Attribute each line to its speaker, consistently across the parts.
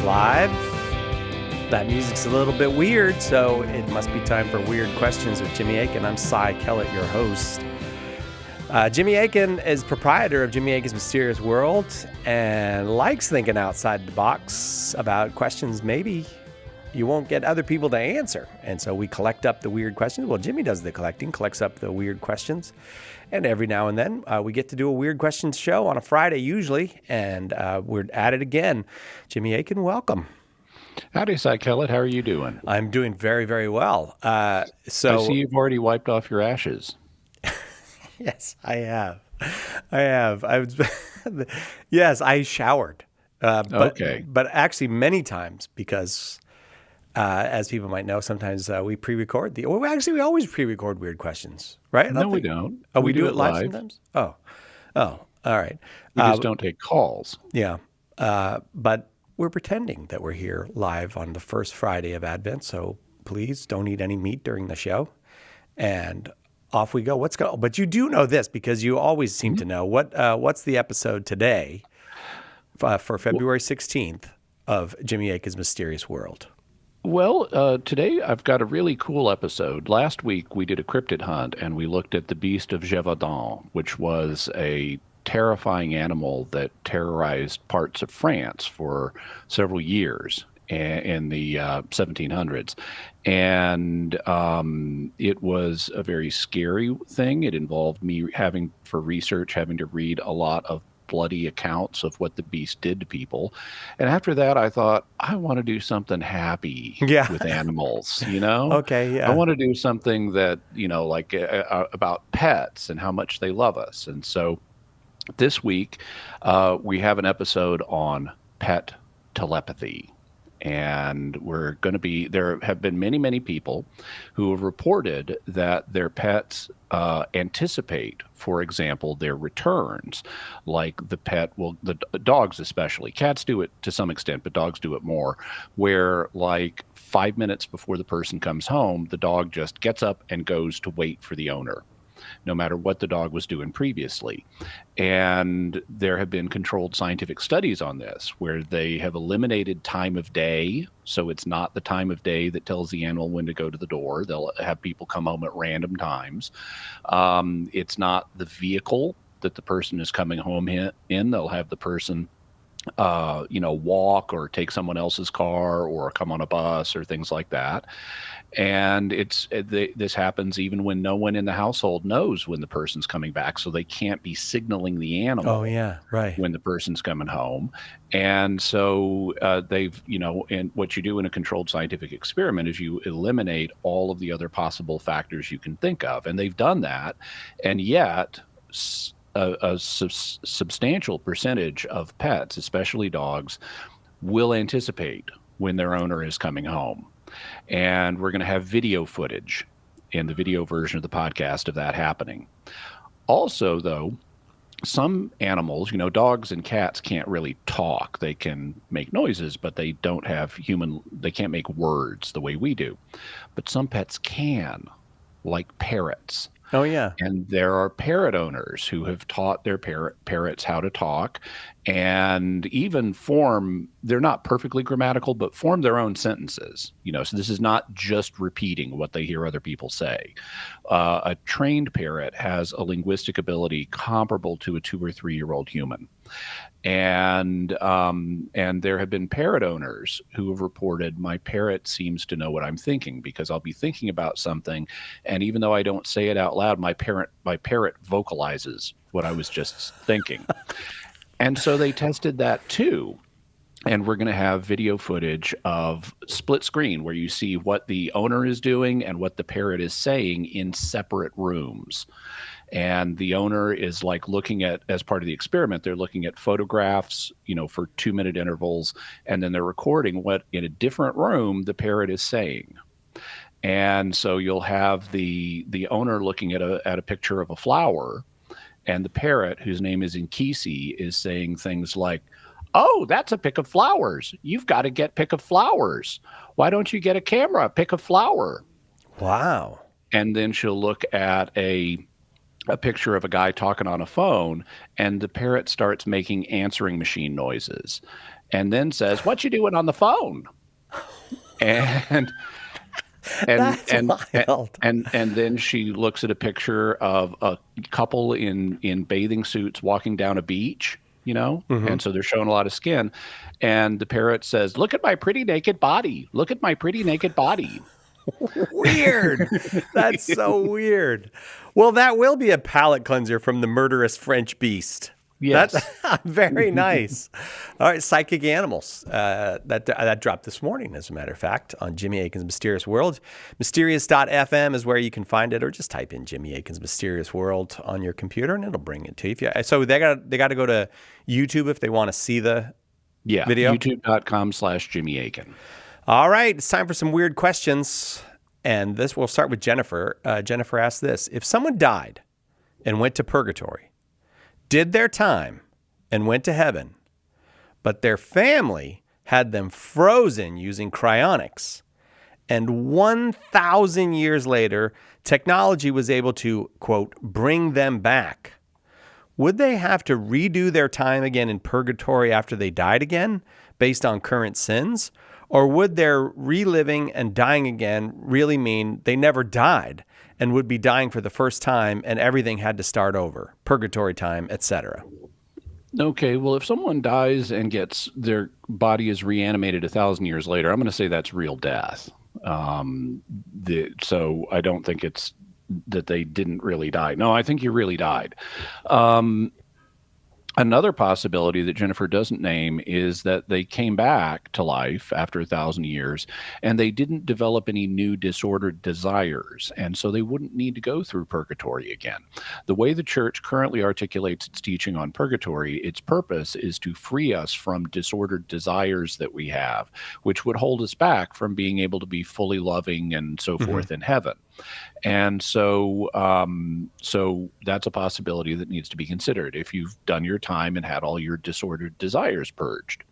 Speaker 1: It's live. That music's a little bit weird, so it must be time for Weird Questions with Jimmy Akin. I'm Cy Kellett, your host. Jimmy Akin is proprietor of Jimmy Akin's Mysterious World and likes thinking outside the box about questions maybe you won't get other people to answer. And so we collect up the weird questions. Well, Jimmy does the collecting, collects up the weird questions. And every now and then we get to do a Weird Questions show on a Friday usually. And we're at it again. Jimmy Akin, welcome.
Speaker 2: Howdy, Cy Kellett. How are you doing?
Speaker 1: I'm doing very, very well.
Speaker 2: I see you've already wiped off your ashes.
Speaker 1: Yes, I have. Yes, I showered.
Speaker 2: Okay.
Speaker 1: But actually many times because... as people might know, sometimes we pre-record we always pre-record Weird Questions, right?
Speaker 2: No, we don't.
Speaker 1: Oh, we do it live sometimes? Oh, all right.
Speaker 2: We just don't take calls.
Speaker 1: Yeah. But we're pretending that we're here live on the first Friday of Advent, so please don't eat any meat during the show. And off we go. But you do know this because you always seem to know. What's the episode today for February 16th of Jimmy Akin's Mysterious World?
Speaker 2: Well, today I've got a really cool episode. Last week we did a cryptid hunt and we looked at the beast of Gévaudan, which was a terrifying animal that terrorized parts of France for several years in the 1700s. And it was a very scary thing. It involved me having to read a lot of bloody accounts of what the beast did to people. And after that, I thought, I want to do something happy with animals,
Speaker 1: Okay, yeah.
Speaker 2: I want to do something that, like about pets and how much they love us. And so this week, we have an episode on pet telepathy. And there have been many, many people who have reported that their pets anticipate, for example, their returns. Like the dogs especially. Cats do it to some extent, but dogs do it more. Where like 5 minutes before the person comes home, the dog just gets up and goes to wait for the owner, no matter what the dog was doing previously. And there have been controlled scientific studies on this where they have eliminated time of day. So it's not the time of day that tells the animal when to go to the door. They'll have people come home at random times. It's not the vehicle that the person is coming home in. They'll have the person walk or take someone else's car or come on a bus or things like that. And this happens even when no one in the household knows when the person's coming back, so they can't be signaling the animal.
Speaker 1: Oh yeah, right.
Speaker 2: When the person's coming home. And so and what you do in a controlled scientific experiment is you eliminate all of the other possible factors you can think of, and they've done that, and yet a substantial percentage of pets, especially dogs, will anticipate when their owner is coming home. And we're going to have video footage in the video version of the podcast of that happening. Also, though, some animals, dogs and cats can't really talk. They can make noises, but they can't make words the way we do. But some pets can, like parrots.
Speaker 1: Oh, yeah.
Speaker 2: And there are parrot owners who have taught their parrots how to talk and even they're not perfectly grammatical, but form their own sentences. So this is not just repeating what they hear other people say. A trained parrot has a linguistic ability comparable to a 2 or 3 year old human. And there have been parrot owners who have reported, my parrot seems to know what I'm thinking, because I'll be thinking about something, and even though I don't say it out loud, my parrot vocalizes what I was just thinking. And so they tested that too. And we're going to have video footage of split screen where you see what the owner is doing and what the parrot is saying in separate rooms. And the owner is like looking at, as part of the experiment, they're looking at photographs, for 2-minute intervals, and then they're recording what in a different room the parrot is saying. And so you'll have the owner looking at a picture of a flower, and the parrot, whose name is Inkisi, is saying things like, "Oh, that's a pick of flowers. You've got to get pick of flowers. Why don't you get a camera, pick a flower?"
Speaker 1: Wow.
Speaker 2: And then she'll look at a picture of a guy talking on a phone, and the parrot starts making answering machine noises. and then says, "What you doing on the phone?" And
Speaker 1: That's wild.
Speaker 2: and then she looks at a picture of a couple in bathing suits walking down a beach, and so they're showing a lot of skin. And the parrot says, "Look at my pretty naked body. Look at my pretty naked body."
Speaker 1: Weird. That's so weird. Well, that will be a palate cleanser from the murderous French beast.
Speaker 2: Yes.
Speaker 1: That's very nice. All right, Psychic Animals. That dropped this morning, as a matter of fact, on Jimmy Akin's Mysterious World. Mysterious.fm is where you can find it, or just type in Jimmy Akin's Mysterious World on your computer, and it'll bring it to you. So they got to go to YouTube if they want to see the video.
Speaker 2: YouTube.com/Jimmy Akin.
Speaker 1: All right, it's time for some weird questions. And we'll start with Jennifer. Jennifer asked this: if someone died and went to purgatory, did their time, and went to heaven, but their family had them frozen using cryonics, and 1,000 years later, technology was able to, quote, bring them back, would they have to redo their time again in purgatory after they died again, based on current sins? Or would their reliving and dying again really mean they never died and would be dying for the first time and everything had to start over, purgatory time, etc.?
Speaker 2: Okay, well, if someone dies and gets their body is reanimated 1,000 years later, I'm going to say that's real death. So I don't think it's that they didn't really die. No, I think you really died. Another possibility that Jennifer doesn't name is that they came back to life after 1,000 years and they didn't develop any new disordered desires, and so they wouldn't need to go through purgatory again. The way the church currently articulates its teaching on purgatory, its purpose is to free us from disordered desires that we have, which would hold us back from being able to be fully loving and so forth in heaven. And so that's a possibility that needs to be considered if you've done your time and had all your disordered desires purged.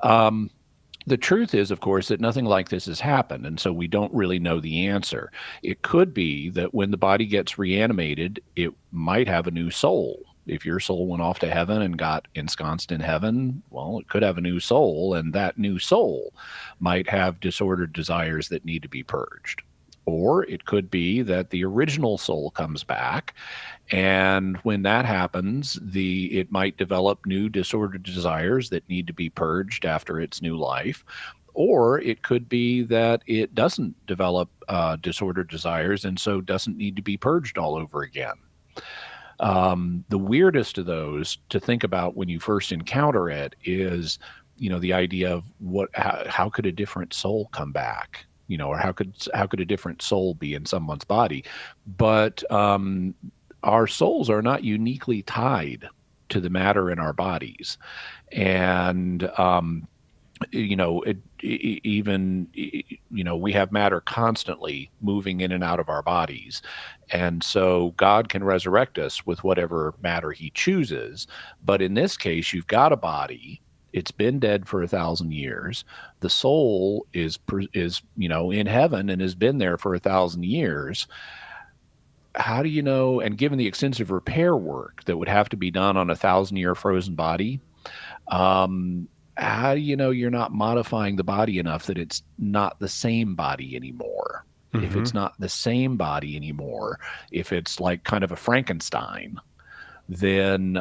Speaker 2: The truth is, of course, that nothing like this has happened, and so we don't really know the answer. It could be that when the body gets reanimated, it might have a new soul. If your soul went off to heaven and got ensconced in heaven, well, it could have a new soul, and that new soul might have disordered desires that need to be purged. Or it could be that the original soul comes back, and when that happens, it might develop new disordered desires that need to be purged after its new life. Or it could be that it doesn't develop disordered desires and so doesn't need to be purged all over again. The weirdest of those to think about when you first encounter it is, the idea of how could a different soul come back? Or how could a different soul be in someone's body? But our souls are not uniquely tied to the matter in our bodies, and we have matter constantly moving in and out of our bodies, and so God can resurrect us with whatever matter He chooses. But in this case, you've got a body. It's been dead for 1,000 years. The soul is in heaven and has been there for 1,000 years. How do you know? And given the extensive repair work that would have to be done on a 1,000-year frozen body, how do you know you're not modifying the body enough that it's not the same body anymore? Mm-hmm. If it's not the same body anymore, if it's like kind of a Frankenstein, then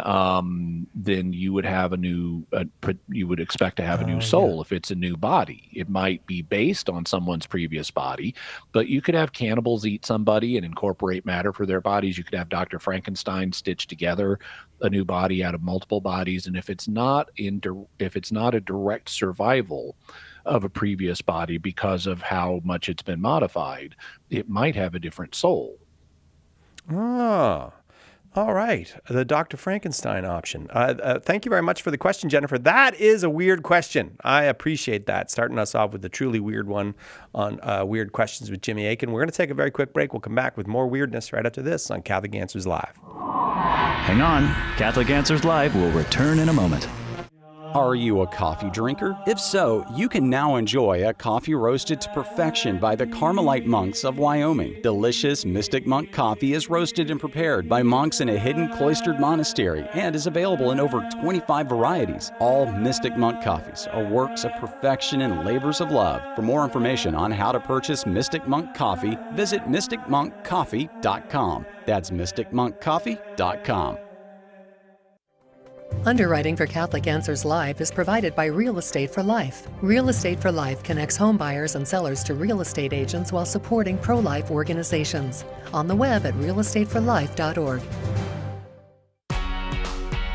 Speaker 2: you would have you would expect to have a new soul. Yeah. If it's a new body, it might be based on someone's previous body, but you could have cannibals eat somebody and incorporate matter for their bodies. You could have Dr. Frankenstein stitch together a new body out of multiple bodies. And if it's not a direct survival of a previous body because of how much it's been modified, it might have a different soul.
Speaker 1: Ah. All right, the Dr. Frankenstein option. Thank you very much for the question, Jennifer. That is a weird question. I appreciate that, starting us off with the truly weird one on Weird Questions with Jimmy Akin. We're going to take a very quick break. We'll come back with more weirdness right after this on Catholic Answers Live.
Speaker 3: Hang on. Catholic Answers Live will return in a moment. Are you a coffee drinker? If so, you can now enjoy a coffee roasted to perfection by the Carmelite monks of Wyoming. Delicious Mystic Monk coffee is roasted and prepared by monks in a hidden cloistered monastery and is available in over 25 varieties. All Mystic Monk coffees are works of perfection and labors of love. For more information on how to purchase Mystic Monk coffee, visit mysticmonkcoffee.com. That's mysticmonkcoffee.com.
Speaker 4: Underwriting for Catholic Answers Live is provided by Real Estate for Life. Real Estate for Life connects home buyers and sellers to real estate agents while supporting pro-life organizations. On the web at realestateforlife.org.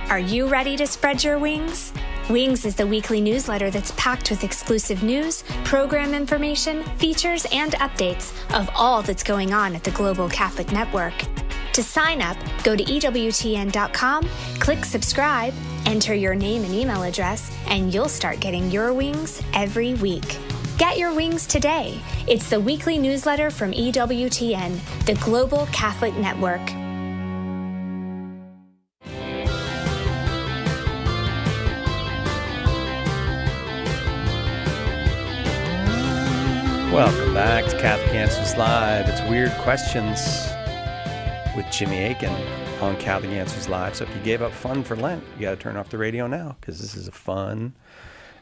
Speaker 5: Are you ready to spread your wings? Wings is the weekly newsletter that's packed with exclusive news, program information, features, and updates of all that's going on at the Global Catholic Network. To sign up, go to EWTN.com, click subscribe, enter your name and email address, and you'll start getting your wings every week. Get your wings today. It's the weekly newsletter from EWTN, the Global Catholic Network.
Speaker 1: Welcome back to Catholic Answers Live. It's Weird Questions with Jimmy Akin on Catholic Answers Live. So if you gave up fun for Lent, you got to turn off the radio now because this is a fun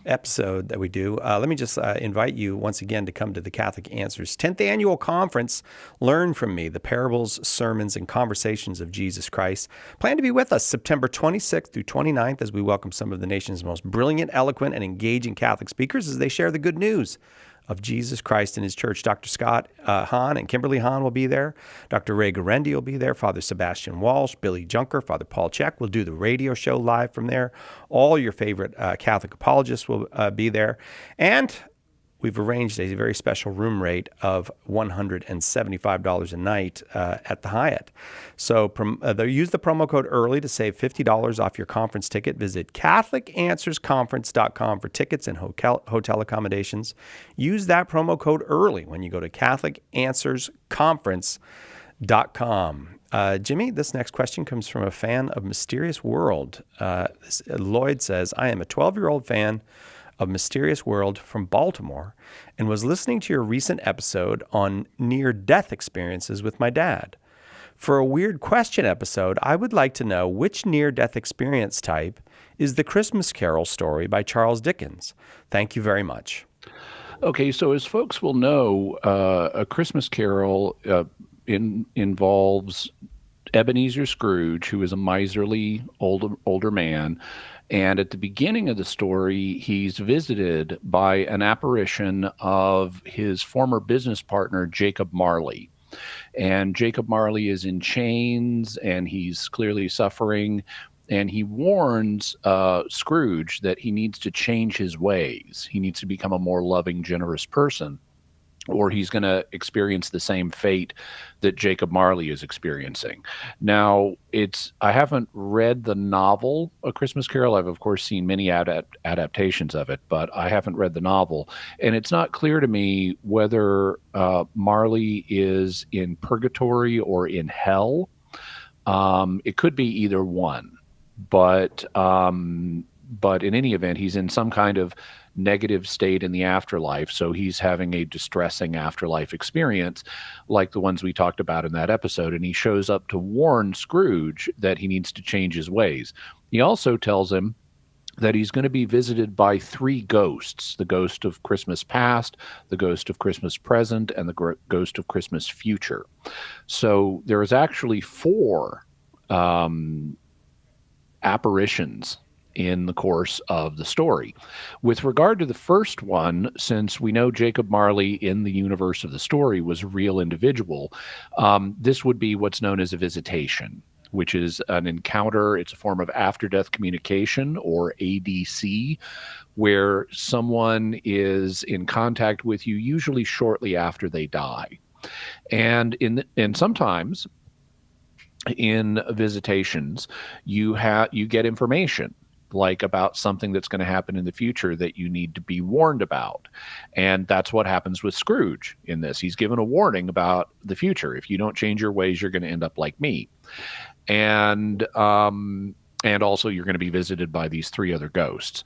Speaker 1: episode that we do. Let me just invite you once again to come to the Catholic Answers 10th Annual Conference. Learn from me, the parables, sermons, and conversations of Jesus Christ. Plan to be with us September 26th through 29th as we welcome some of the nation's most brilliant, eloquent, and engaging Catholic speakers as they share the good news of Jesus Christ and his church. Dr. Scott Hahn and Kimberly Hahn will be there. Dr. Ray Garendi will be there. Father Sebastian Walsh, Billy Junker, Father Paul Check will do the radio show live from there. All your favorite Catholic apologists will be there. And we've arranged a very special room rate of $175 a night at the Hyatt. So use the promo code EARLY to save $50 off your conference ticket. Visit CatholicAnswersConference.com for tickets and hotel accommodations. Use that promo code EARLY when you go to CatholicAnswersConference.com. Jimmy, this next question comes from a fan of Mysterious World. Lloyd says, I am a 12-year-old fan of Mysterious World from Baltimore and was listening to your recent episode on near-death experiences with my dad. For a Weird Question episode, I would like to know which near-death experience type is the Christmas Carol story by Charles Dickens. Thank you very much.
Speaker 2: Okay, so as folks will know, A Christmas Carol involves Ebenezer Scrooge, who is a miserly older man. And at the beginning of the story, he's visited by an apparition of his former business partner, Jacob Marley. And Jacob Marley is in chains and he's clearly suffering. And he warns Scrooge that he needs to change his ways. He needs to become a more loving, generous person, or he's going to experience the same fate that Jacob Marley is experiencing. Now, I haven't read the novel, A Christmas Carol. I've, of course, seen many adaptations of it, but I haven't read the novel. And it's not clear to me whether Marley is in purgatory or in hell. It could be either one. But in any event, he's in some kind of negative state in the afterlife, so he's having a distressing afterlife experience like the ones we talked about in that episode, and he shows up to warn Scrooge that he needs to change his ways. He also tells him that he's going to be visited by three ghosts: the ghost of Christmas past, the ghost of Christmas present, and the ghost of Christmas future. So there is actually four apparitions in the course of the story. With regard to the first one, since we know Jacob Marley in the universe of the story was a real individual, this would be what's known as a visitation, which is an encounter. It's a form of after-death communication, or ADC, where someone is in contact with you, usually shortly after they die. And sometimes in visitations, you get information, like about something that's going to happen in the future that you need to be warned about. And that's what happens with Scrooge in this. He's given a warning about the future. If you don't change your ways, you're going to end up like me. And And also you're going to be visited by these three other ghosts.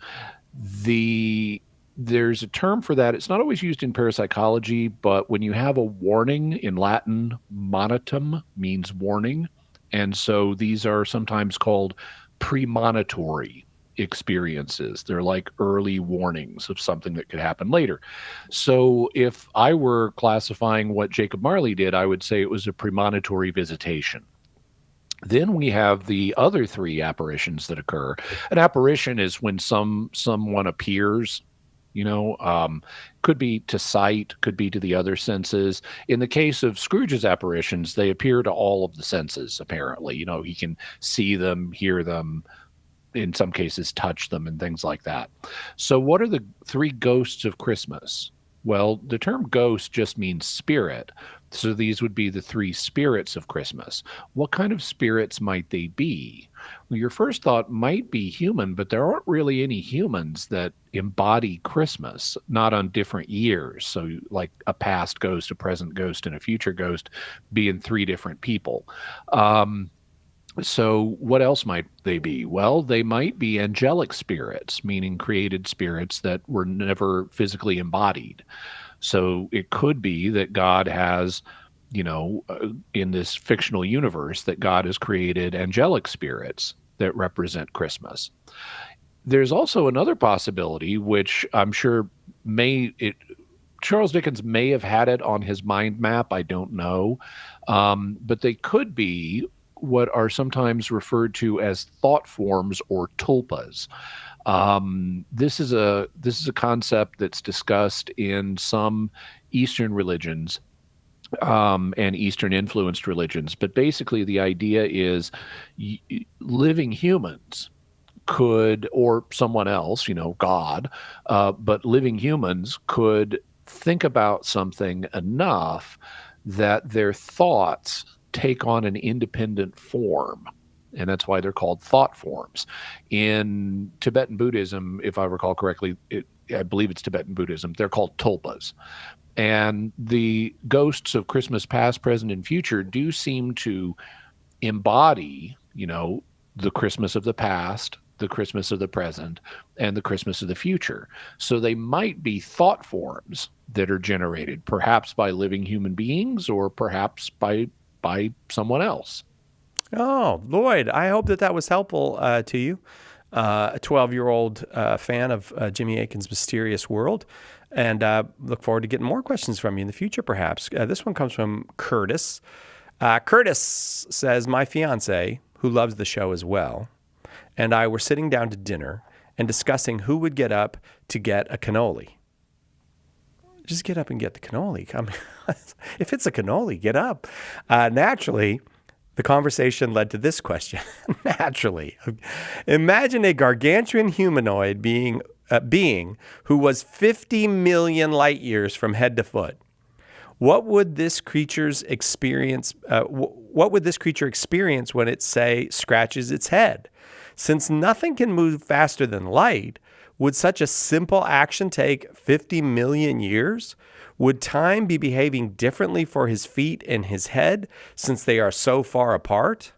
Speaker 2: There's a term for that. It's not always used in parapsychology, but when you have a warning, in Latin, monitum means warning. And so these are sometimes called premonitory experiences. They're like early warnings of something that could happen later. So if I were classifying what Jacob Marley did, I would say it was a premonitory visitation. Then we have the other three apparitions that occur. An apparition is when someone appears, could be to sight, could be to the other senses. In the case of Scrooge's apparitions, they appear to all of the senses, apparently. He can see them, hear them, in some cases touch them, and things like that. So what are the three ghosts of Christmas? Well, the term ghost just means spirit. So these would be the three spirits of Christmas. What kind of spirits might they be? Well, your first thought might be human, but there aren't really any humans that embody Christmas, not on different years. So like a past ghost, a present ghost, and a future ghost being three different people. So what else might they be? Well, they might be angelic spirits, meaning created spirits that were never physically embodied. So it could be that God has, in this fictional universe, that God has created angelic spirits that represent Christmas. There's also another possibility, which I'm sure Charles Dickens may have had it on his mind map. I don't know. But they could be what are sometimes referred to as thought forms or tulpas. This is a concept that's discussed in some Eastern religions and Eastern influenced religions. But basically the idea is living humans could, or someone else, God, but living humans could think about something enough that their thoughts take on an independent form. And that's why they're called thought forms. In Tibetan Buddhism, if I recall correctly, I believe it's Tibetan Buddhism, they're called tulpas. And the ghosts of Christmas past, present, and future do seem to embody, the Christmas of the past, the Christmas of the present, and the Christmas of the future. So they might be thought forms that are generated, perhaps by living human beings or perhaps by someone else.
Speaker 1: Oh, Lloyd, I hope that was helpful to you. A 12-year-old fan of Jimmy Akin's Mysterious World, and look forward to getting more questions from you in the future, perhaps. This one comes from Curtis. Curtis says, my fiance, who loves the show as well, and I were sitting down to dinner and discussing who would get up to get a cannoli. Just get up and get the cannoli. If it's a cannoli, get up. Naturally, the conversation led to this question. Naturally, imagine a gargantuan humanoid being who was 50 million light years from head to foot. What would this creature's experience? What would this creature experience when it, say, scratches its head? Since nothing can move faster than light, would such a simple action take 50 million years? Would time be behaving differently for his feet and his head since they are so far apart?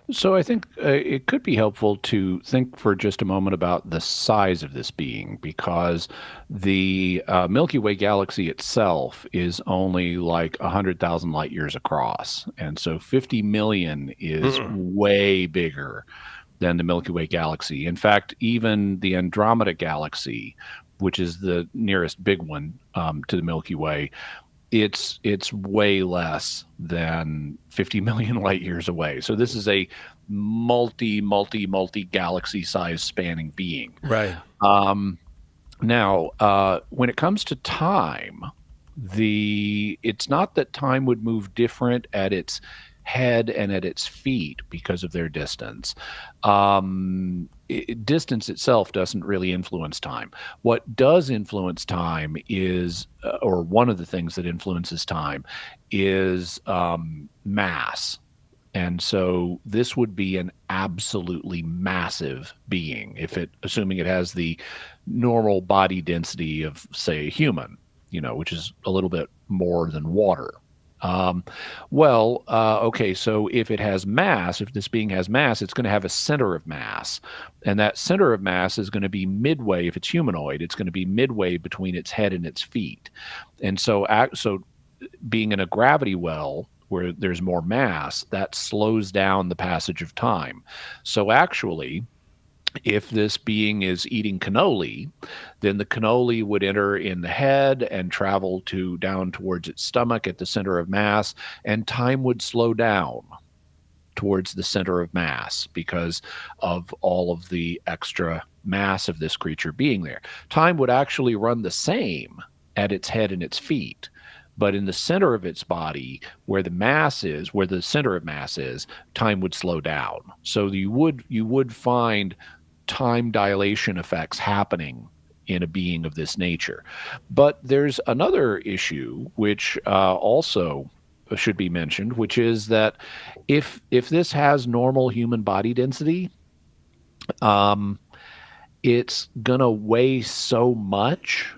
Speaker 2: So I think it could be helpful to think for just a moment about the size of this being, because the Milky Way galaxy itself is only like 100,000 light years across. And so 50 million is way bigger than the Milky Way galaxy. In fact, even the Andromeda galaxy, which is the nearest big one to the Milky Way, it's way less than 50 million light years away. So this is a multi galaxy size spanning being.
Speaker 1: Right.
Speaker 2: Now, when it comes to time, it's not that time would move different at its head and at its feet because of their distance. Distance itself doesn't really influence time. What does influence time is, or one of the things that influences time is mass. And so this would be an absolutely massive being, assuming it has the normal body density of, say, a human, which is a little bit more than water. Okay, so if it has mass, if this being has mass, it's going to have a center of mass. And that center of mass is going to be midway, if it's humanoid, it's going to be midway between its head and its feet. And so, being in a gravity well where there's more mass, that slows down the passage of time. So actually, if this being is eating cannoli, then the cannoli would enter in the head and travel down towards its stomach at the center of mass, and time would slow down towards the center of mass because of all of the extra mass of this creature being there. Time would actually run the same at its head and its feet, but in the center of its body, where the center of mass is, time would slow down. So you would find time dilation effects happening in a being of this nature. But there's another issue which also should be mentioned, which is that if this has normal human body density, it's gonna weigh so much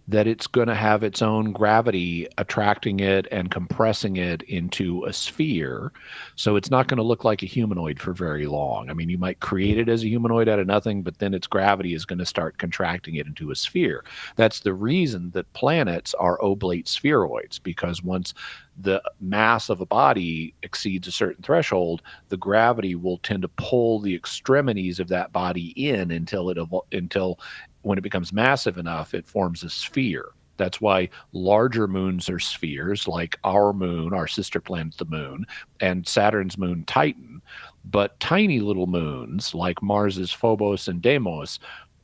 Speaker 2: that it's going to have its own gravity attracting it and compressing it into a sphere. So it's not going to look like a humanoid for very long. I mean, you might create it as a humanoid out of nothing, but then its gravity is going to start contracting it into a sphere. That's the reason that planets are oblate spheroids, because once the mass of a body exceeds a certain threshold, the gravity will tend to pull the extremities of that body in until when it becomes massive enough, it forms a sphere. That's why larger moons are spheres, like our moon, our sister planet, the moon, and Saturn's moon, Titan. But tiny little moons, like Mars's Phobos and Deimos,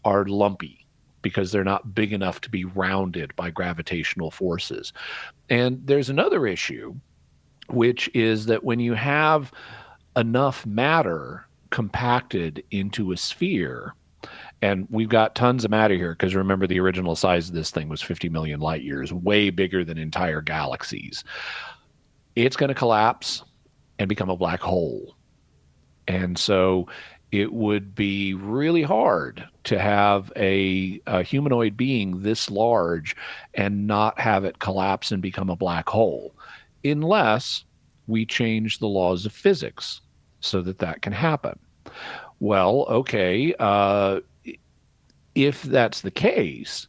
Speaker 2: are lumpy because they're not big enough to be rounded by gravitational forces. And there's another issue, which is that when you have enough matter compacted into a sphere, and we've got tons of matter here, because remember, the original size of this thing was 50 million light years, way bigger than entire galaxies. It's going to collapse and become a black hole. And so it would be really hard to have a humanoid being this large and not have it collapse and become a black hole, unless we change the laws of physics so that can happen. Well, okay, if that's the case,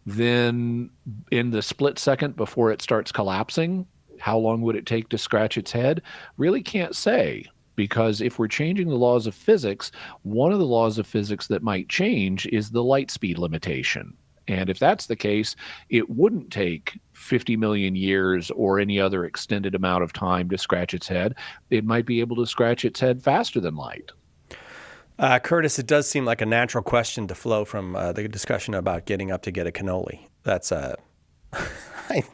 Speaker 2: then in the split second before it starts collapsing, how long would it take to scratch its head? Really can't say, because if we're changing the laws of physics, one of the laws of physics that might change is the light speed limitation. And if that's the case, it wouldn't take 50 million years or any other extended amount of time to scratch its head. It might be able to scratch its head faster than light.
Speaker 1: Curtis, it does seem like a natural question to flow from the discussion about getting up to get a cannoli. That's I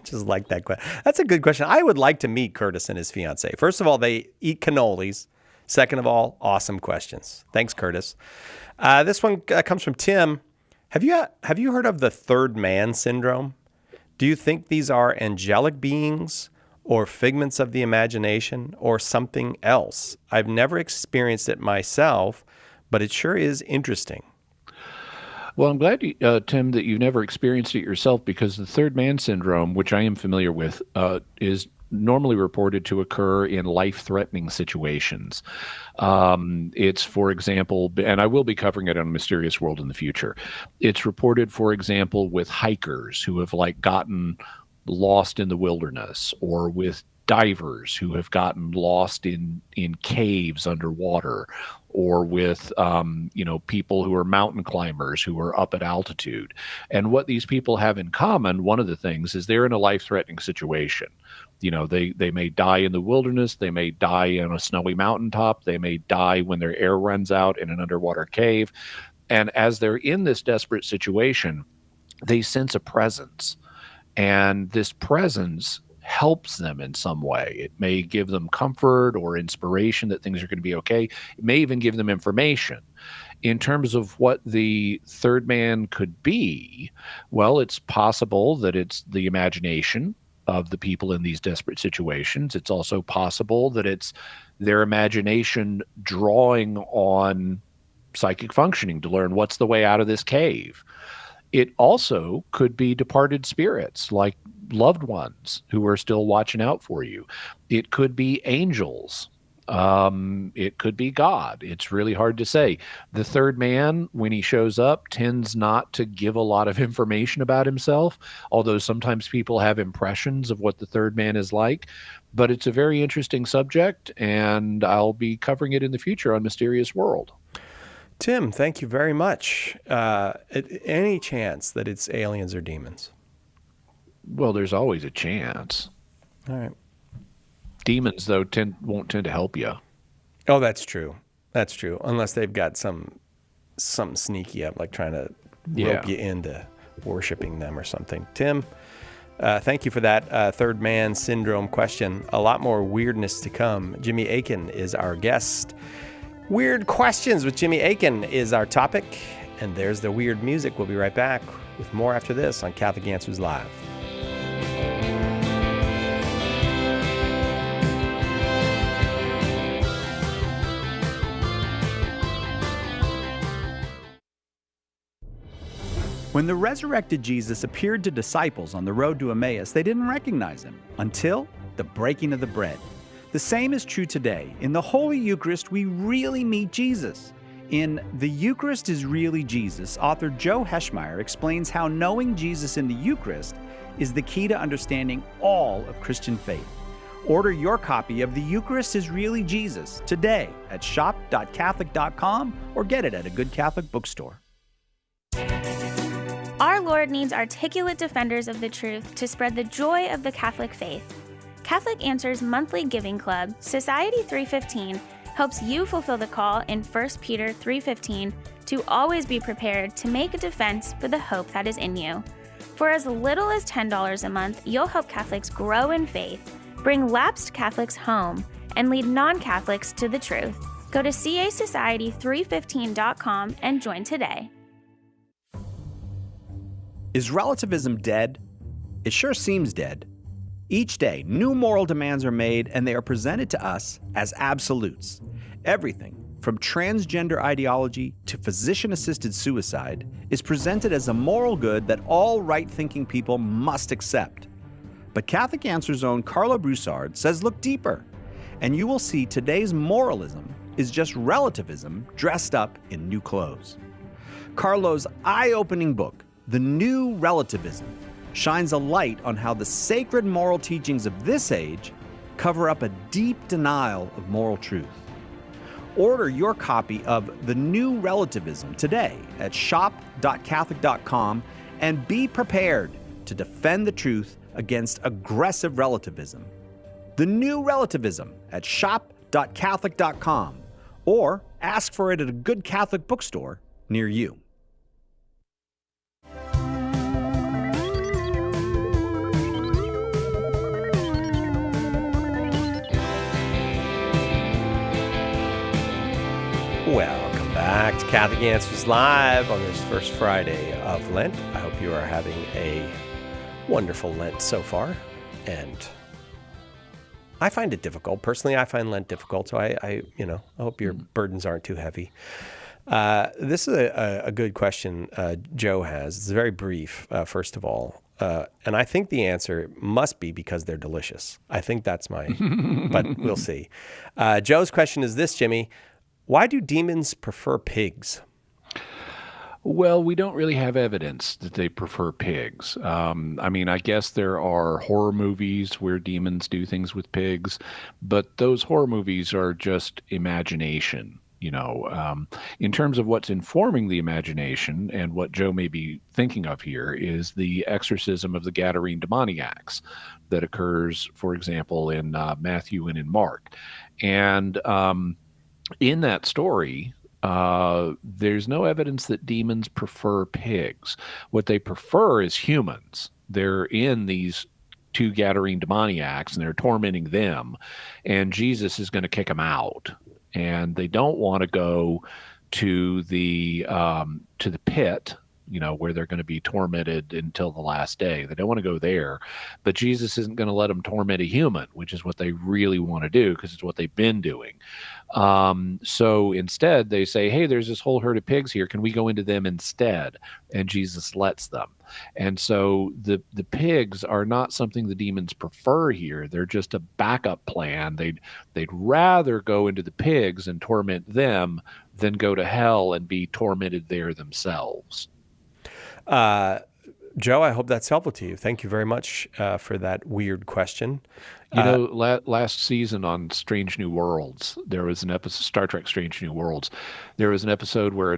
Speaker 1: just like that question. That's a good question. I would like to meet Curtis and his fiance. First of all, they eat cannolis. Second of all, awesome questions. Thanks, Curtis. This one comes from Tim. Have you heard of the third man syndrome? Do you think these are angelic beings or figments of the imagination or something else? I've never experienced it myself, but it sure is interesting.
Speaker 2: Well, I'm glad, Tim, that you've never experienced it yourself, because the third man syndrome, which I am familiar with, is normally reported to occur in life-threatening situations. It's, for example, and I will be covering it on Mysterious World in the future. It's reported, for example, with hikers who have gotten lost in the wilderness, or with divers who have gotten lost in caves underwater, or with people who are mountain climbers who are up at altitude. And what these people have in common, one of the things, is they're in a life-threatening situation. They may die in the wilderness, they may die on a snowy mountaintop, they may die when their air runs out in an underwater cave. And as they're in this desperate situation, they sense a presence. And this presence helps them in some way. It may give them comfort or inspiration that things are going to be okay. It may even give them information. In terms of what the third man could be, well, it's possible that it's the imagination of the people in these desperate situations. It's also possible that it's their imagination drawing on psychic functioning to learn what's the way out of this cave. It also could be departed spirits, like loved ones who are still watching out for you. It could be angels. It could be God. It's really hard to say. The third man, when he shows up, tends not to give a lot of information about himself, although sometimes people have impressions of what the third man is like. But it's a very interesting subject, and I'll be covering it in the future on Mysterious World.
Speaker 1: Tim, thank you very much. Any chance that it's aliens or demons?
Speaker 2: Well, there's always a chance.
Speaker 1: All right.
Speaker 2: Demons, though, won't tend to help you.
Speaker 1: Oh, that's true. That's true. Unless they've got something sneaky up, like trying to rope you into worshiping them or something. Tim, thank you for that third man syndrome question. A lot more weirdness to come. Jimmy Akin is our guest. Weird questions with Jimmy Akin is our topic. And there's the weird music. We'll be right back with more after this on Catholic Answers Live.
Speaker 6: When the resurrected Jesus appeared to disciples on the road to Emmaus, they didn't recognize him until the breaking of the bread. The same is true today. In the Holy Eucharist, we really meet Jesus. In The Eucharist is Really Jesus, author Joe Heschmeyer explains how knowing Jesus in the Eucharist is the key to understanding all of Christian faith. Order your copy of The Eucharist is Really Jesus today at shop.catholic.com or get it at a good Catholic bookstore.
Speaker 7: Our Lord needs articulate defenders of the truth to spread the joy of the Catholic faith. Catholic Answers monthly giving club, Society 315, helps you fulfill the call in 1 Peter 3:15 to always be prepared to make a defense for the hope that is in you. For as little as $10 a month, you'll help Catholics grow in faith, bring lapsed Catholics home, and lead non-Catholics to the truth. Go to casociety315.com and join today.
Speaker 6: Is relativism dead? It sure seems dead. Each day, new moral demands are made and they are presented to us as absolutes. Everything, from transgender ideology to physician-assisted suicide, is presented as a moral good that all right-thinking people must accept. But Catholic Answers' own Carlo Broussard says look deeper, and you will see today's moralism is just relativism dressed up in new clothes. Carlo's eye-opening book, The New Relativism, shines a light on how the sacred moral teachings of this age cover up a deep denial of moral truth. Order your copy of The New Relativism today at shop.catholic.com and be prepared to defend the truth against aggressive relativism. The New Relativism at shop.catholic.com or ask for it at a good Catholic bookstore near you.
Speaker 1: Welcome back to Catholic Answers Live on this first Friday of Lent. I hope you are having a wonderful Lent so far. And I find it difficult. Personally, I find Lent difficult. So I hope your burdens aren't too heavy. This is a good question Joe has. It's very brief, first of all. And I think the answer must be because they're delicious. I think that's but we'll see. Joe's question is this, Jimmy. Why do demons prefer pigs?
Speaker 2: Well, we don't really have evidence that they prefer pigs. I guess there are horror movies where demons do things with pigs, but those horror movies are just imagination. In terms of what's informing the imagination, and what Joe may be thinking of here is the exorcism of the Gadarene demoniacs that occurs, for example, in Matthew and in Mark. And in that story, there's no evidence that demons prefer pigs. What they prefer is humans. They're in these two Gadarene demoniacs, and they're tormenting them, and Jesus is going to kick them out. And they don't want to go to the pit where they're going to be tormented until the last day. They don't want to go there, but Jesus isn't going to let them torment a human, which is what they really want to do because it's what they've been doing. So instead they say, hey, there's this whole herd of pigs here. Can we go into them instead? And Jesus lets them. And so the pigs are not something the demons prefer here. They're just a backup plan. They'd rather go into the pigs and torment them than go to hell and be tormented there themselves.
Speaker 1: Joe, I hope that's helpful to you. Thank you very much for that weird question.
Speaker 2: Last season on Strange New Worlds, there was an episode, Star Trek Strange New Worlds. There was an episode where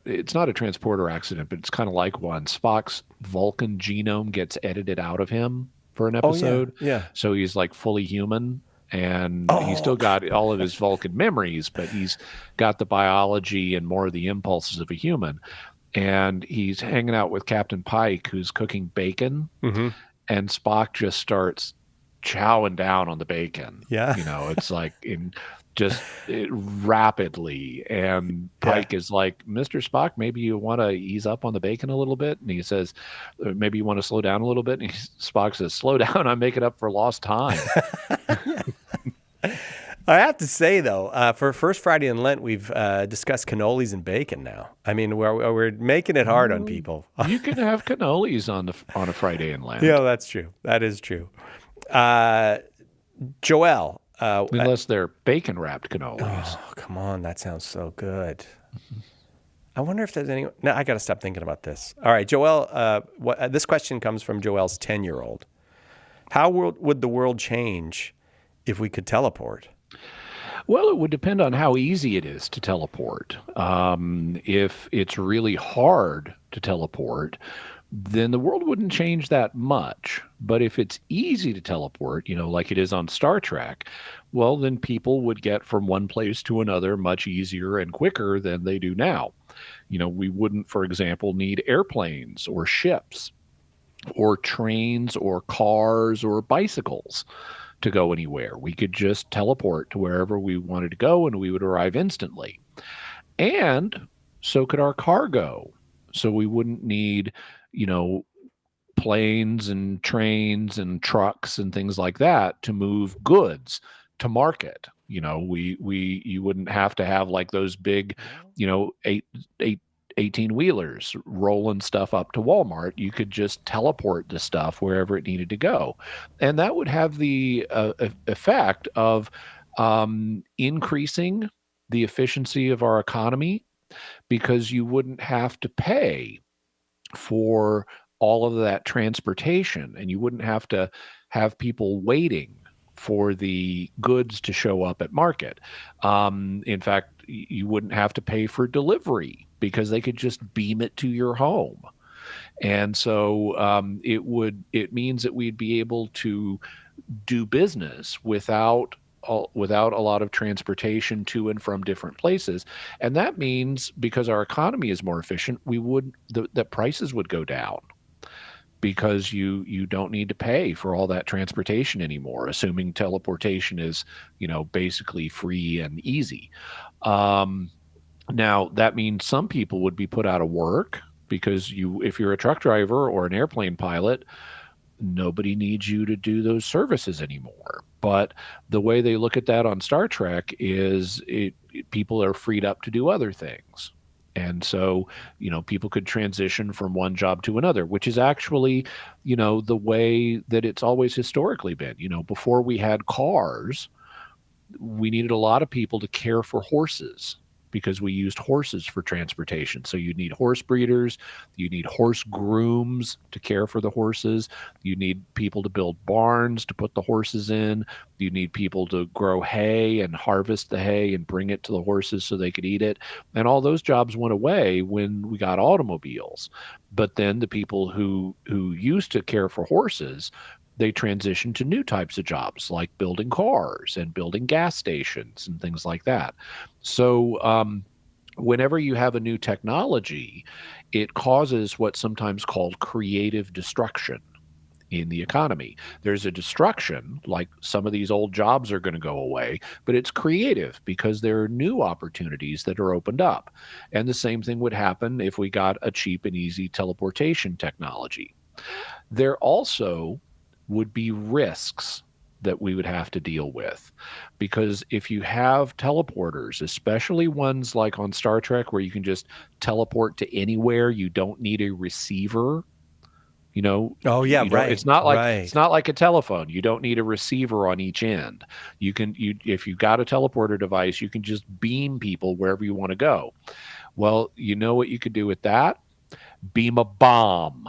Speaker 2: it's not a transporter accident, but it's kind of like one. Spock's Vulcan genome gets edited out of him for an episode.
Speaker 1: Oh, yeah.
Speaker 2: So he's like fully human. And he's still got all of his Vulcan memories, but he's got the biology and more of the impulses of a human. And he's hanging out with Captain Pike, who's cooking bacon. Mm-hmm. And Spock just starts chowing down on the bacon.
Speaker 1: Yeah.
Speaker 2: It's like rapidly. And Pike is like, Mr. Spock, maybe you want to ease up on the bacon a little bit. And he says, maybe you want to slow down a little bit. And Spock says, slow down. I'm making up for lost time.
Speaker 1: I have to say, though, for First Friday in Lent, we've discussed cannolis and bacon now. I mean, we're making it hard on people.
Speaker 2: You can have cannolis on a Friday in Lent.
Speaker 1: Yeah, that's true. That is true. Joel.
Speaker 2: Unless they're bacon-wrapped cannolis.
Speaker 1: Oh, come on. That sounds so good. I wonder if there's any... No, I got to stop thinking about this. All right, Joel, this question comes from Joel's 10-year-old. How would the world change if we could teleport?
Speaker 2: Well, it would depend on how easy it is to teleport. If it's really hard to teleport, then the world wouldn't change that much. But if it's easy to teleport, like it is on Star Trek, well, then people would get from one place to another much easier and quicker than they do now. We wouldn't, for example, need airplanes or ships or trains or cars or bicycles to go anywhere. We could just teleport to wherever we wanted to go and we would arrive instantly. And so could our cargo. So we wouldn't need, planes and trains and trucks and things like that to move goods to market. You wouldn't have to have like those big, 18-wheelers rolling stuff up to Walmart. You could just teleport the stuff wherever it needed to go. And that would have the effect of increasing the efficiency of our economy because you wouldn't have to pay for all of that transportation and you wouldn't have to have people waiting for the goods to show up at market. In fact, you wouldn't have to pay for delivery because they could just beam it to your home. And so it means that we'd be able to do business without a lot of transportation to and from different places. And that means because our economy is more efficient, the prices would go down because you don't need to pay for all that transportation anymore, assuming teleportation is, basically free and easy. Now, that means some people would be put out of work because if you're a truck driver or an airplane pilot, nobody needs you to do those services anymore. But the way they look at that on Star Trek is people are freed up to do other things. And so, people could transition from one job to another, which is actually, the way that it's always historically been. Before we had cars, we needed a lot of people to care for horses because we used horses for transportation. So you need horse breeders, you need horse grooms to care for the horses, you need people to build barns to put the horses in, you need people to grow hay and harvest the hay and bring it to the horses so they could eat it. And all those jobs went away when we got automobiles. But then the people who used to care for horses, they transitioned to new types of jobs like building cars and building gas stations and things like that. So whenever you have a new technology, it causes what's sometimes called creative destruction. in the economy. There's a destruction, like some of these old jobs are going to go away, but it's creative because there are new opportunities that are opened up. And the same thing would happen if we got a cheap and easy teleportation technology. There also would be risks that we would have to deal with, because if you have teleporters, especially ones like on Star Trek where you can just teleport to anywhere, you don't need a receiver.
Speaker 1: Oh yeah, right.
Speaker 2: It's not like a telephone. You don't need a receiver on each end. If you've got a teleporter device, you can just beam people wherever you want to go. Well, you know what you could do with that? Beam a bomb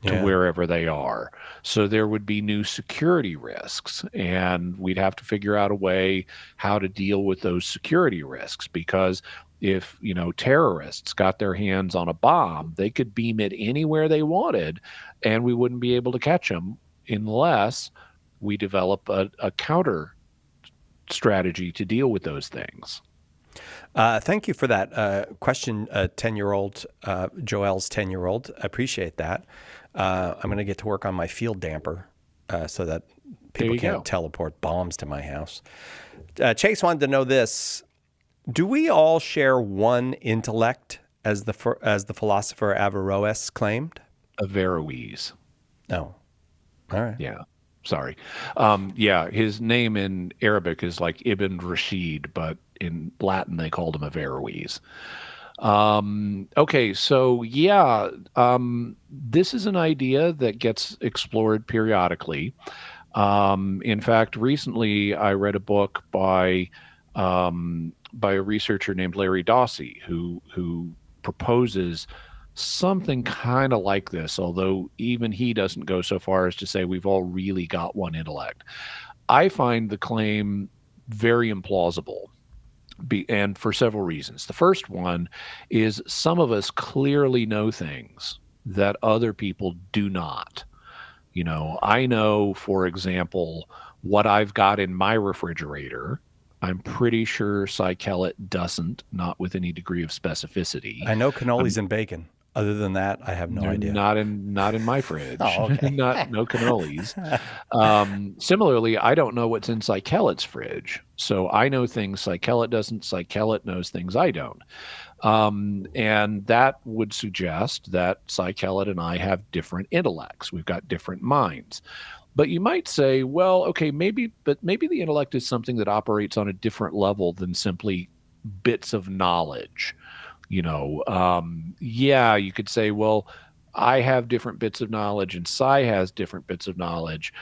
Speaker 2: to wherever they are. So there would be new security risks, and we'd have to figure out a way how to deal with those security risks, because if terrorists got their hands on a bomb, they could beam it anywhere they wanted, and we wouldn't be able to catch them unless we develop a counter strategy to deal with those things.
Speaker 1: Thank you for that question, 10-year-old, Joel's 10-year-old. I appreciate that. I'm going to get to work on my field damper so that people can't teleport bombs to my house. Chase wanted to know this. Do we all share one intellect, as the philosopher Averroes claimed?
Speaker 2: Averroes.
Speaker 1: No. All right.
Speaker 2: Yeah. Sorry. His name in Arabic is like Ibn Rashid, but in Latin they called him Averroes. Okay, so this is an idea that gets explored periodically. In fact, recently I read a book by a researcher named Larry Dossey, who proposes something kind of like this, although even he doesn't go so far as to say we've all really got one intellect. I find the claim very implausible, and for several reasons. The first one is some of us clearly know things that other people do not. I know, for example, what I've got in my refrigerator. I'm pretty sure Cy Kellett doesn't, not with any degree of specificity.
Speaker 1: I know cannolis and bacon. Other than that, I have no idea.
Speaker 2: Not in my fridge.
Speaker 1: Oh, okay.
Speaker 2: No cannolis. Similarly, I don't know what's in Cy Kellett's fridge. So I know things Cy Kellett doesn't. Cy Kellett knows things I don't. And that would suggest that Cy Kellett and I have different intellects. We've got different minds. But you might say, well, okay, maybe the intellect is something that operates on a different level than simply bits of knowledge. You could say, well, I have different bits of knowledge and Cy has different bits of knowledge.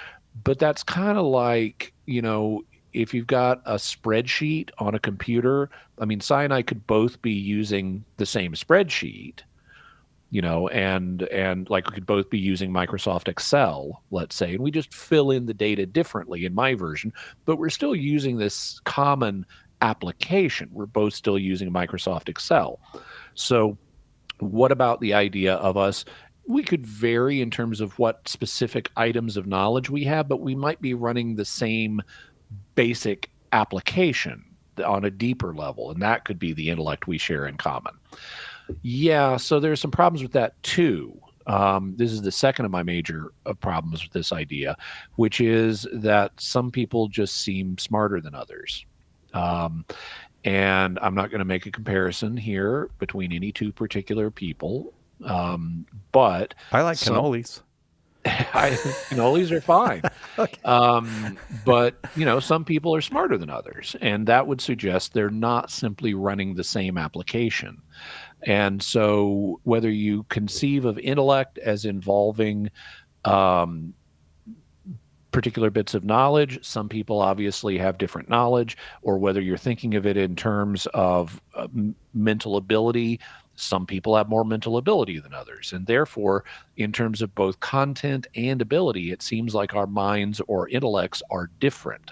Speaker 2: But that's kind of like, if you've got a spreadsheet on a computer, I mean, Cy and I could both be using the same spreadsheet, and like we could both be using Microsoft Excel, let's say, and we just fill in the data differently in my version, but we're still using this common application. We're both still using Microsoft Excel. So what about the idea of us? We could vary in terms of what specific items of knowledge we have, but we might be running the same basic application on a deeper level, and that could be the intellect we share in common. Yeah, so there's some problems with that too. This is the second of my major problems with this idea, which is that some people just seem smarter than others. And I'm not going to make a comparison here between any two particular people, but
Speaker 1: I like cannolis.
Speaker 2: Cannolis are fine. Okay. But, some people are smarter than others, and that would suggest they're not simply running the same application. And so whether you conceive of intellect as involving particular bits of knowledge, some people obviously have different knowledge, or whether you're thinking of it in terms of mental ability, some people have more mental ability than others. And therefore, in terms of both content and ability, it seems like our minds or intellects are different.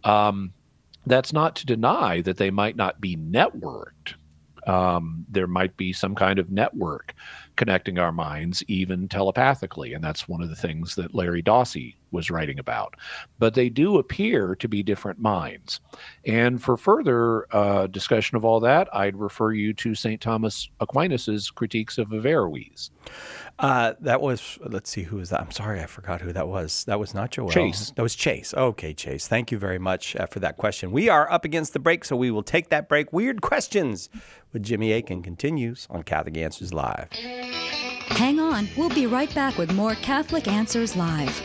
Speaker 2: That's not to deny that they might not be networked. There might be some kind of network connecting our minds, even telepathically. And that's one of the things that Larry Dossey was writing about. But they do appear to be different minds. And for further discussion of all that, I'd refer you to St. Thomas Aquinas's critiques of Averroes.
Speaker 1: That was, let's see, who was that? I'm sorry, I forgot who that was. That was not Joel.
Speaker 2: Chase.
Speaker 1: That was Chase. Okay, Chase. Thank you very much for that question. We are up against the break, so we will take that break. Weird Questions with Jimmy Akin continues on Catholic Answers Live.
Speaker 8: Hang on, we'll be right back with more Catholic Answers Live.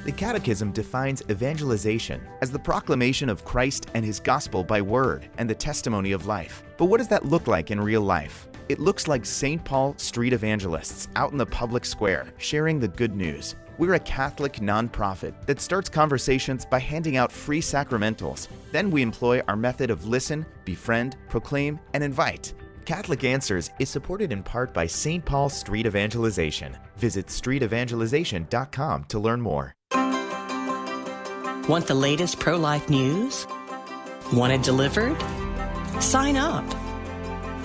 Speaker 9: The Catechism defines evangelization as the proclamation of Christ and His gospel by word and the testimony of life. But what does that look like in real life? It looks like St. Paul street evangelists out in the public square, sharing the good news. We're a Catholic nonprofit that starts conversations by handing out free sacramentals. Then we employ our method of listen, befriend, proclaim, and invite. Catholic Answers is supported in part by St. Paul Street Evangelization. Visit streetevangelization.com to learn more.
Speaker 10: Want the latest pro-life news? Want it delivered? Sign up.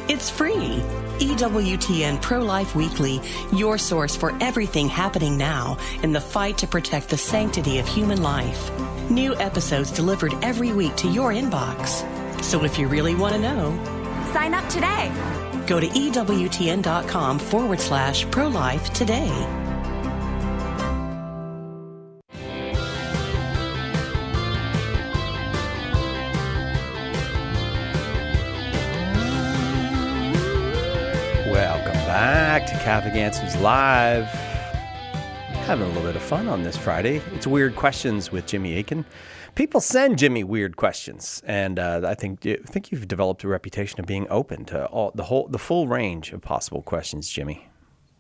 Speaker 10: It's free. EWTN Pro-Life Weekly, your source for everything happening now in the fight to protect the sanctity of human life. New episodes delivered every week to your inbox. So if you really want to know,
Speaker 7: Sign up today.
Speaker 10: go to EWTN.com/pro-life today.
Speaker 1: Welcome back to Catholic Answers Live. Having a little bit of fun on this Friday. It's Weird Questions with Jimmy Akin. People send Jimmy weird questions, and I think you've developed a reputation of being open to the full range of possible questions, Jimmy.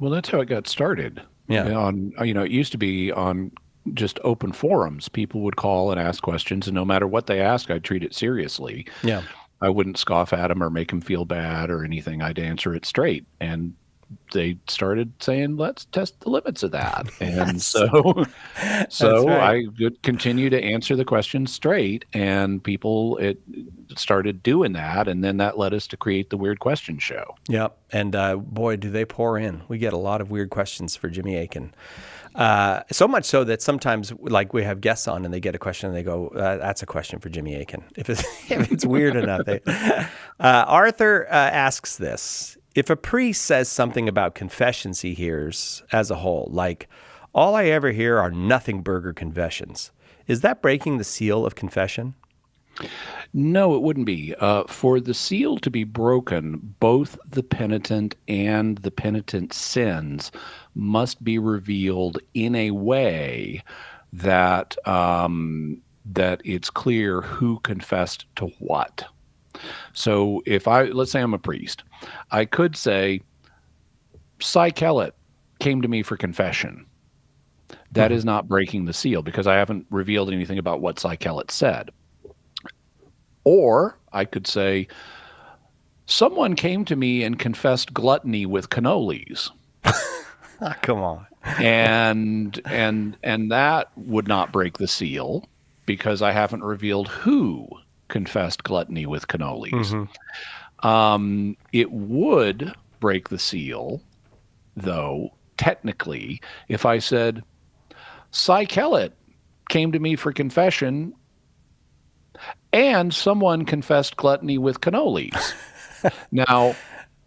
Speaker 2: Well, that's how it got started.
Speaker 1: Yeah.
Speaker 2: It used to be on just open forums. People would call and ask questions, and no matter what they ask, I'd treat it seriously.
Speaker 1: Yeah.
Speaker 2: I wouldn't scoff at them or make them feel bad or anything. I'd answer it straight. And they started saying, let's test the limits of that. And so right. I would continue to answer the questions straight, and people started doing that. And then that led us to create the Weird Question Show.
Speaker 1: Yep. And boy, do they pour in. We get a lot of weird questions for Jimmy Akin. So much so that sometimes, like, we have guests on and they get a question and they go, that's a question for Jimmy Akin. If it's weird enough. Arthur asks this. If a priest says something about confessions he hears as a whole, like, all I ever hear are nothing burger confessions, is that breaking the seal of confession?
Speaker 2: No, it wouldn't be. For the seal to be broken, both the penitent and the penitent's sins must be revealed in a way that that it's clear who confessed to what. So let's say I'm a priest, I could say, Cy Kellett came to me for confession. That is not breaking the seal because I haven't revealed anything about what Cy Kellett said. Or I could say, someone came to me and confessed gluttony with cannolis.
Speaker 1: Come on.
Speaker 2: and that would not break the seal because I haven't revealed who confessed gluttony with cannolis. It would break the seal, though, technically, if I said, Cy Kellett came to me for confession and someone confessed gluttony with cannolis. Now,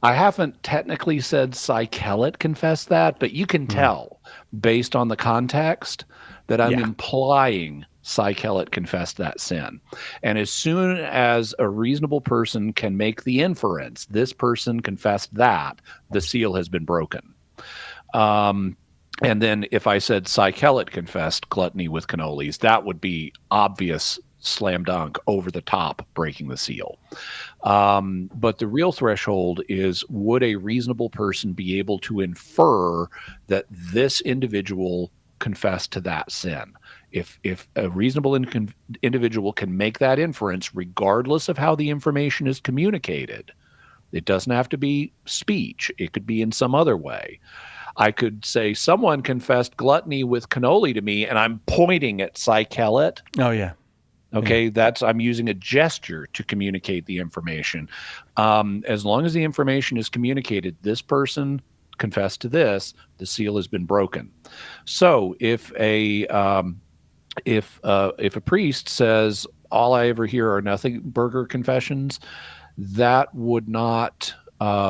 Speaker 2: I haven't technically said Cy Kellett confessed that, but you can tell based on the context that I'm implying Cy Kellett confessed that sin. And as soon as a reasonable person can make the inference, this person confessed that, the seal has been broken. And then if I said Cy Kellett confessed gluttony with cannolis, that would be obvious slam dunk, over the top, breaking the seal. But the real threshold is, would a reasonable person be able to infer that this individual confessed to that sin? If a reasonable individual can make that inference, regardless of how the information is communicated, it doesn't have to be speech. It could be in some other way. I could say, someone confessed gluttony with cannoli to me, and I'm pointing at Cy Kellett.
Speaker 1: Oh, yeah.
Speaker 2: Okay, I'm using a gesture to communicate the information. As long as the information is communicated, this person confessed to this, the seal has been broken. So if a priest says, all I ever hear are nothing burger confessions, that would not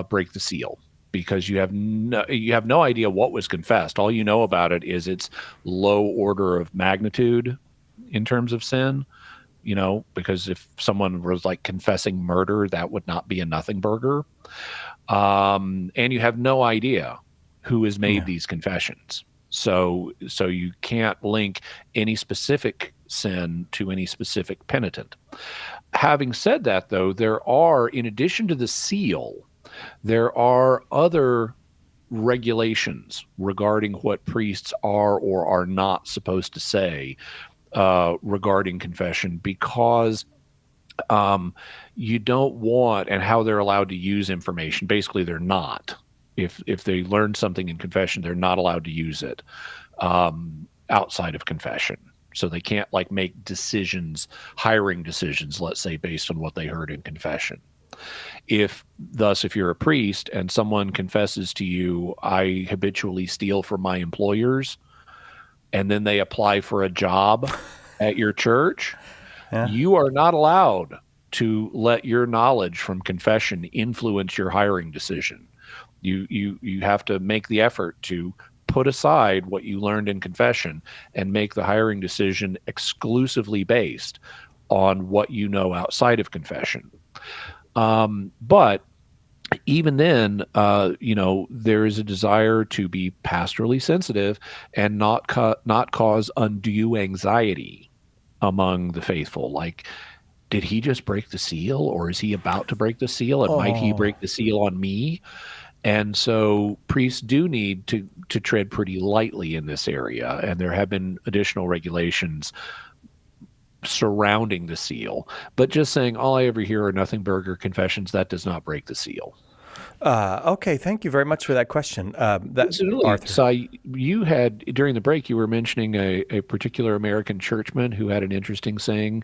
Speaker 2: break the seal. because you have no idea what was confessed. All you know about it is its low order of magnitude in terms of sin. Because if someone was like confessing murder, that would not be a nothing burger. And you have no idea who has made these confessions. So you can't link any specific sin to any specific penitent. Having said that, though, there are, in addition to the seal, there are other regulations regarding what priests are or are not supposed to say regarding confession, because you don't want, and how they're allowed to use information. Basically, they're not. If they learn something in confession, they're not allowed to use it outside of confession. So they can't like make decisions, hiring decisions, let's say, based on what they heard in confession. If you're a priest and someone confesses to you, I habitually steal from my employers, and then they apply for a job at your church, you are not allowed to let your knowledge from confession influence your hiring decision. You have to make the effort to put aside what you learned in confession and make the hiring decision exclusively based on what you know outside of confession. But even then, there is a desire to be pastorally sensitive and not cause undue anxiety among the faithful. Like, did he just break the seal, or is he about to break the seal? And might he break the seal on me? And so priests do need to tread pretty lightly in this area. And there have been additional regulations surrounding the seal. But just saying all I ever hear are nothing burger confessions, that does not break the seal.
Speaker 1: Okay, thank you very much for that question.
Speaker 2: Absolutely.
Speaker 1: Arthur.
Speaker 2: So you had, during the break, you were mentioning a particular American churchman who had an interesting saying.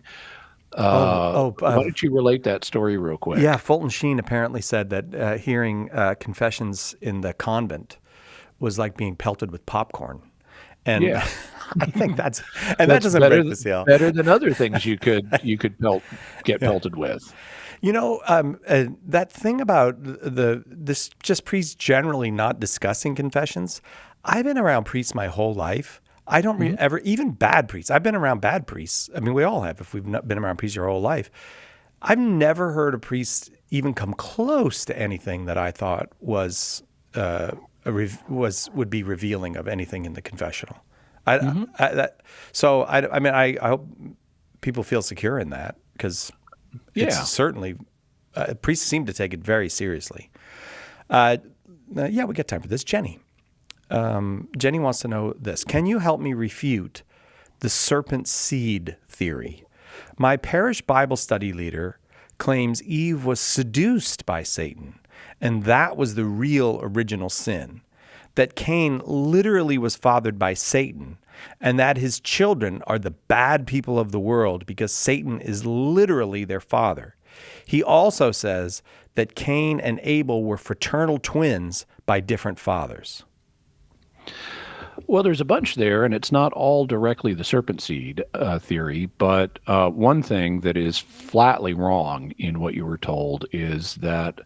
Speaker 2: Why don't you relate that story real quick?
Speaker 1: Yeah, Fulton Sheen apparently said that hearing confessions in the convent was like being pelted with popcorn. And
Speaker 2: yeah.
Speaker 1: I think that doesn't break the seal.
Speaker 2: Better than other things you could get pelted with.
Speaker 1: That thing about this just priests generally not discussing confessions. I've been around priests my whole life. I don't ever, even bad priests. I've been around bad priests. I mean, we all have if we've not been around priests your whole life. I've never heard a priest even come close to anything that I thought would be revealing of anything in the confessional. I hope people feel secure in that, because it's certainly priests seem to take it very seriously. We got time for this. Jenny wants to know this. Can you help me refute the serpent seed theory? My parish Bible study leader claims Eve was seduced by Satan, and that was the real original sin. That Cain literally was fathered by Satan, and that his children are the bad people of the world because Satan is literally their father. He also says that Cain and Abel were fraternal twins by different fathers.
Speaker 2: Well, there's a bunch there, and it's not all directly the serpent seed theory, but one thing that is flatly wrong in what you were told is that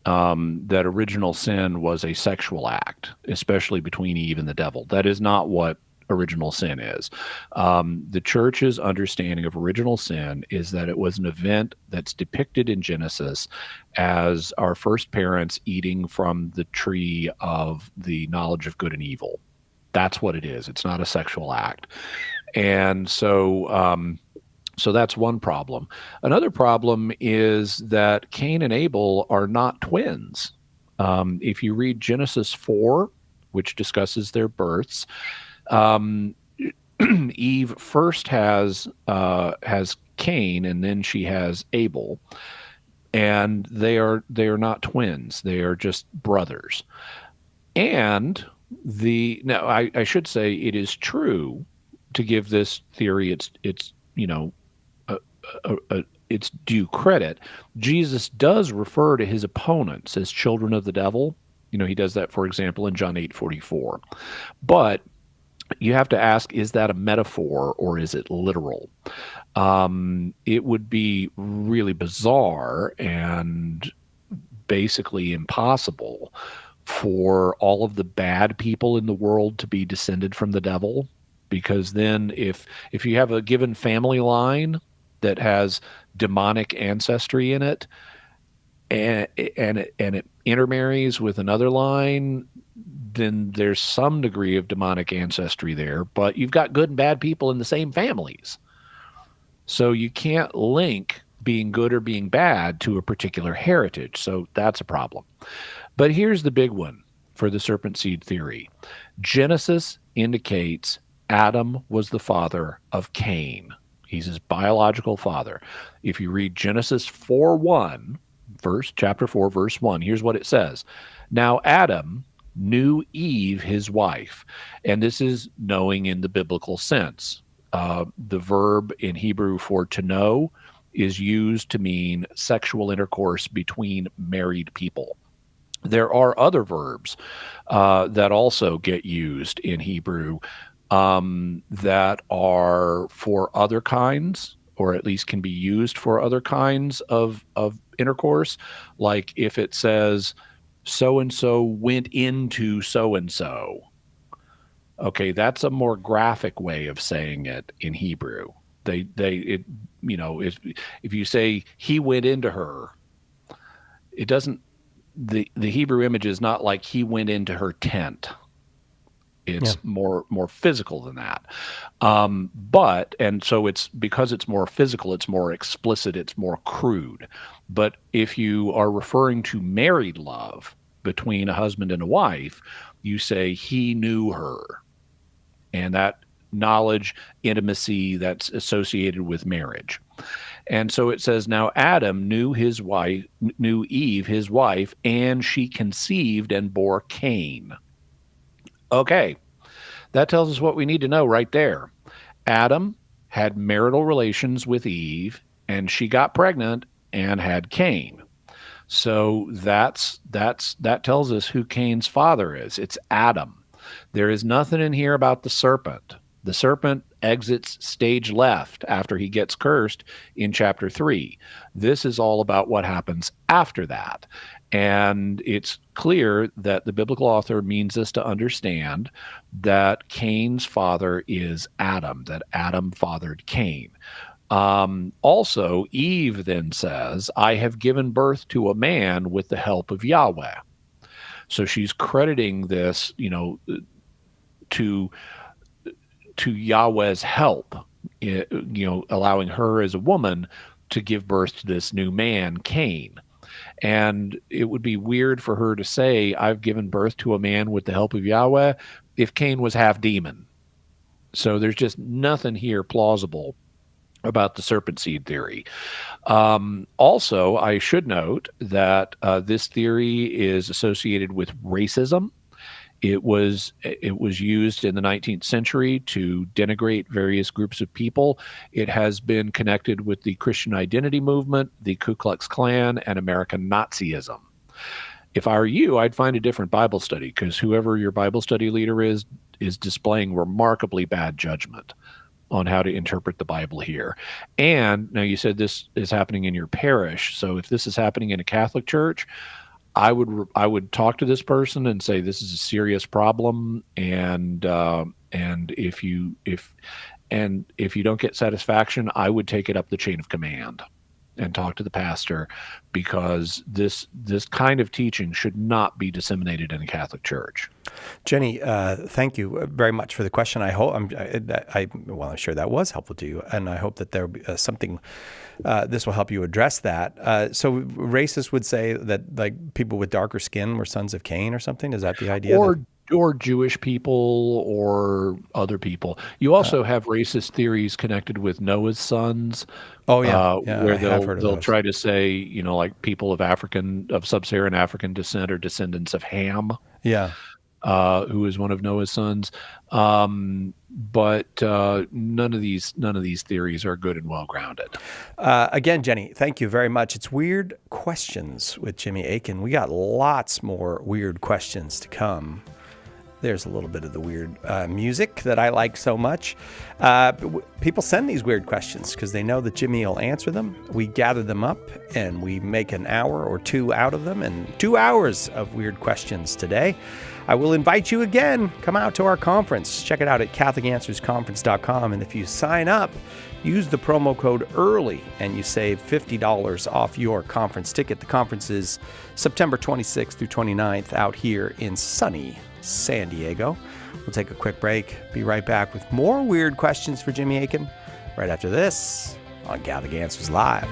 Speaker 2: that original sin was a sexual act, especially between Eve and the devil. That is not what original sin is. The church's understanding of original sin is that it was an event that's depicted in Genesis as our first parents eating from the tree of the knowledge of good and evil. That's what it is. It's not a sexual act. And so that's one problem. Another problem is that Cain and Abel are not twins. If you read Genesis 4, which discusses their births, Eve first has Cain, and then she has Abel, and they are not twins. They are just brothers. And I should say it is true to give this theory its due credit. Jesus does refer to his opponents as children of the devil. He does that, for example, in John 8:44. But you have to ask, is that a metaphor or is it literal? It would be really bizarre and basically impossible for all of the bad people in the world to be descended from the devil, because then if you have a given family line that has demonic ancestry in it, and it intermarries with another line, then there's some degree of demonic ancestry there, but you've got good and bad people in the same families. So you can't link being good or being bad to a particular heritage. So that's a problem. But here's the big one for the serpent seed theory. Genesis indicates Adam was the father of Cain. He's his biological father. If you read Genesis 4:1, chapter 4, verse 1, here's what it says. Now Adam knew Eve, his wife. And this is knowing in the biblical sense. The verb in Hebrew for to know is used to mean sexual intercourse between married people. There are other verbs that also get used in Hebrew that are for other kinds, or at least can be used for other kinds of intercourse. Like if it says, so-and-so went into so-and-so. Okay, that's a more graphic way of saying it in Hebrew. If you say he went into her, it doesn't, the Hebrew image is not like he went into her tent. It's more physical than that. And so it's because it's more physical, it's more explicit, it's more crude. But if you are referring to married love between a husband and a wife, you say he knew her. And that knowledge, intimacy, that's associated with marriage. And so it says, now Adam knew Eve, his wife, and she conceived and bore Cain. Okay, that tells us what we need to know right there. Adam had marital relations with Eve, and she got pregnant and had Cain. So that tells us who Cain's father is. It's Adam. There is nothing in here about the serpent. The serpent exits stage left after he gets cursed in chapter 3. This is all about what happens after that. And it's clear that the biblical author means us to understand that Cain's father is Adam, that Adam fathered Cain. Also, Eve then says, I have given birth to a man with the help of Yahweh. So she's crediting this, to Yahweh's help, allowing her as a woman to give birth to this new man, Cain. And it would be weird for her to say, I've given birth to a man with the help of Yahweh, if Cain was half demon. So there's just nothing here plausible about the serpent seed theory. Also, I should note that this theory is associated with racism. It was used in the 19th century to denigrate various groups of people. It has been connected with the Christian identity movement, the Ku Klux Klan, and American Nazism. If I were you, I'd find a different Bible study, because whoever your Bible study leader is displaying remarkably bad judgment on how to interpret the Bible here. And now you said this is happening in your parish. So if this is happening in a Catholic church, I would talk to this person and say, this is a serious problem. And if you don't get satisfaction, I would take it up the chain of command and talk to the pastor, because this kind of teaching should not be disseminated in a Catholic church.
Speaker 1: Jenny, thank you very much for the question. I'm sure that was helpful to you, and I hope that there will be something. This will help you address that. So racists would say that like people with darker skin were sons of Cain or something. Is that the idea?
Speaker 2: Or Jewish people or other people. You also have racist theories connected with Noah's sons.
Speaker 1: Oh yeah,
Speaker 2: where they'll try to say, like people of sub-Saharan African descent are descendants of Ham.
Speaker 1: Yeah.
Speaker 2: Who is one of Noah's sons. But none of these theories are good and well grounded.
Speaker 1: Again, Jenny, thank you very much. It's Weird Questions with Jimmy Akin. We got lots more weird questions to come. There's a little bit of the weird music that I like so much. People send these weird questions because they know that Jimmy will answer them. We gather them up and we make an hour or two out of them, and 2 hours of weird questions today. I will invite you again. Come out to our conference. Check it out at CatholicAnswersConference.com. And if you sign up, use the promo code EARLY and you save $50 off your conference ticket. The conference is September 26th through 29th out here in sunny San Diego. We'll take a quick break. Be right back with more weird questions for Jimmy Akin right after this on Catholic Answers Live.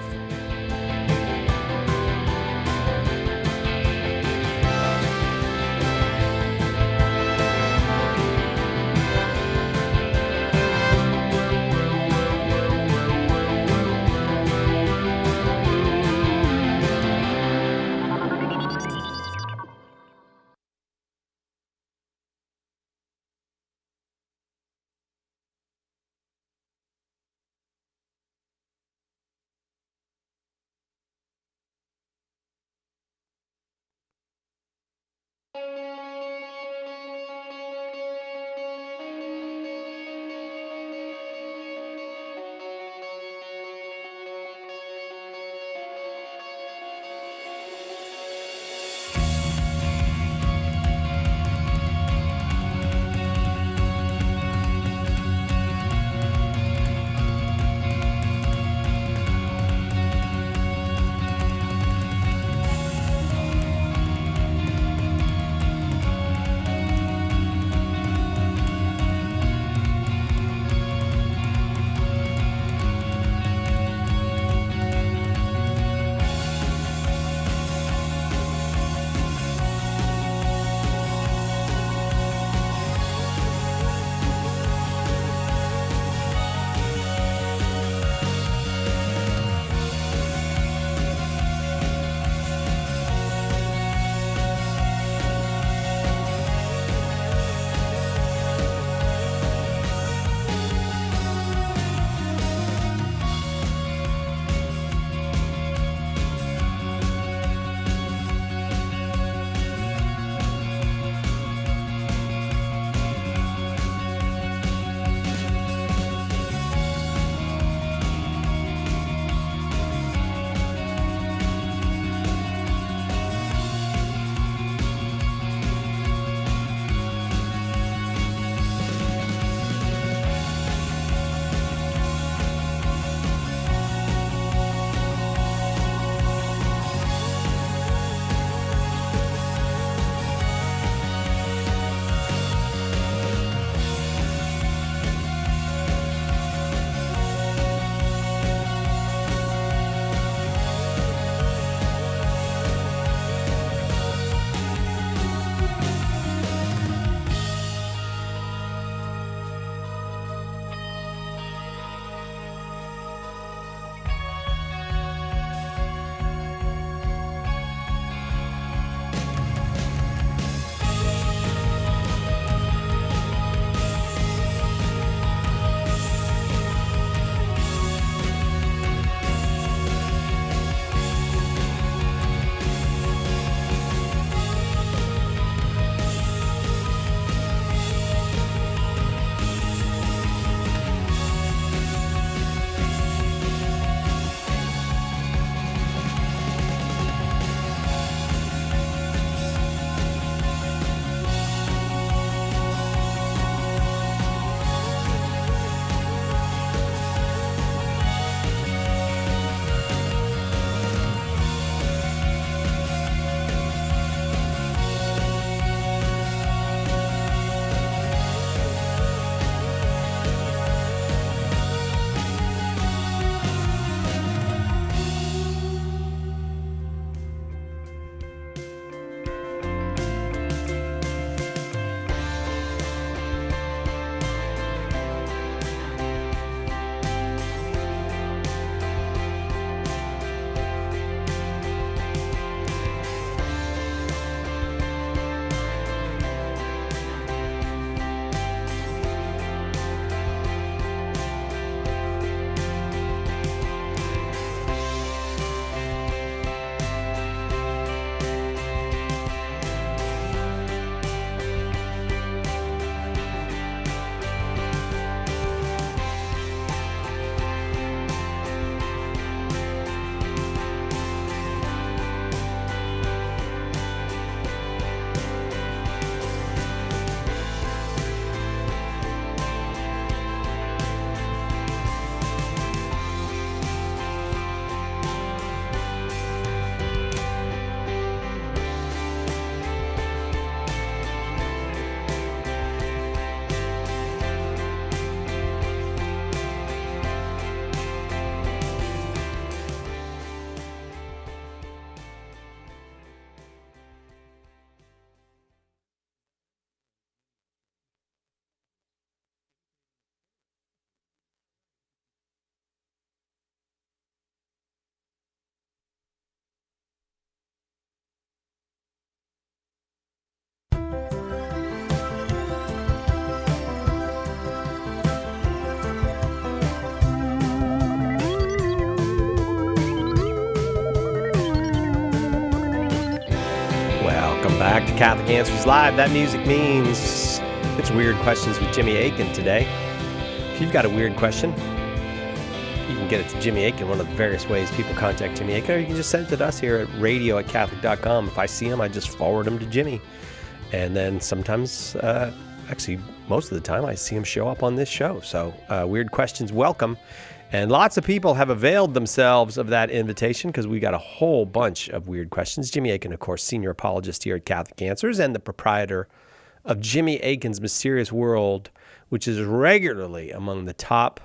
Speaker 1: to Catholic Answers Live. That music means it's Weird Questions with Jimmy Akin today. If you've got a weird question, you can get it to Jimmy Akin, one of the various ways people contact Jimmy Akin, or you can just send it to us here at radio@catholic.com. If I see them, I just forward them to Jimmy. And then sometimes, actually most of the time, I see him show up on this show. So Weird Questions, welcome. And lots of people have availed themselves of that invitation because we got a whole bunch of weird questions. Jimmy Akin, of course, senior apologist here at Catholic Answers and the proprietor of Jimmy Akin's Mysterious World, which is regularly among the top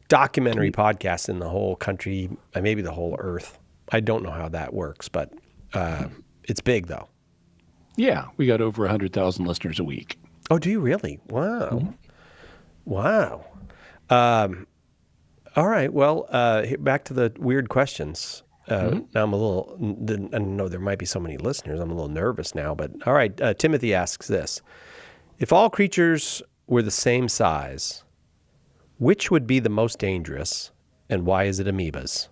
Speaker 1: documentary podcasts in the whole country, maybe the whole earth. I don't know how that works, but it's big, though.
Speaker 2: Yeah, we got over 100,000 listeners a week.
Speaker 1: Oh, do you really? Wow. Wow. All right. Well, back to the weird questions. Now I'm a little, I know there might be so many listeners. I'm a little nervous now, but all right. Timothy asks this. If all creatures were the same size, which would be the most dangerous and why is it amoebas?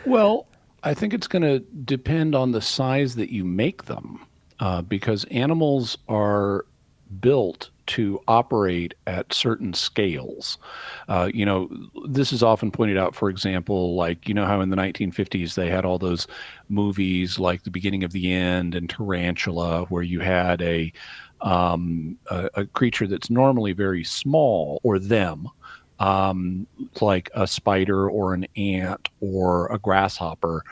Speaker 2: Well, I think it's going to depend on the size that you make them because animals are built to operate at certain scales. This is often pointed out, for example, like, how in the 1950s they had all those movies like The Beginning of the End and Tarantula, where you had a creature that's normally very small, or them, like a spider or an ant or a grasshopper,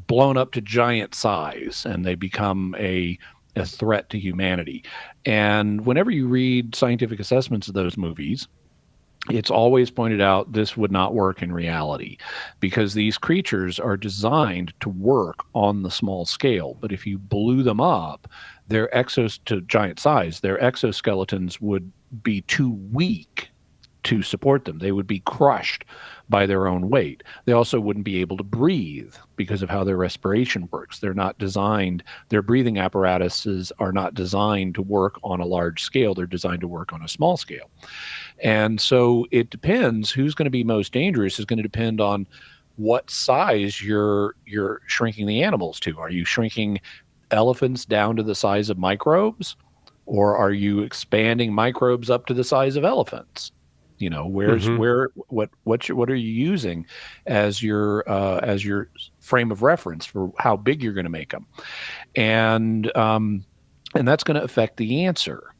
Speaker 2: blown up to giant size, and they become a threat to humanity. And whenever you read scientific assessments of those movies, it's always pointed out this would not work in reality because these creatures are designed to work on the small scale. But if you blew them up, to giant size, their exoskeletons would be too weak to support them. They would be crushed by their own weight. They also wouldn't be able to breathe because of how their respiration works. They're not designed, their breathing apparatuses are not designed to work on a large scale. They're designed to work on a small scale. And so it depends who's going to be most dangerous is going to depend on what size you're shrinking the animals to. Are you shrinking elephants down to the size of microbes, or are you expanding microbes up to the size of elephants? What are you using as your frame of reference for how big you're going to make them, and that's going to affect the answer,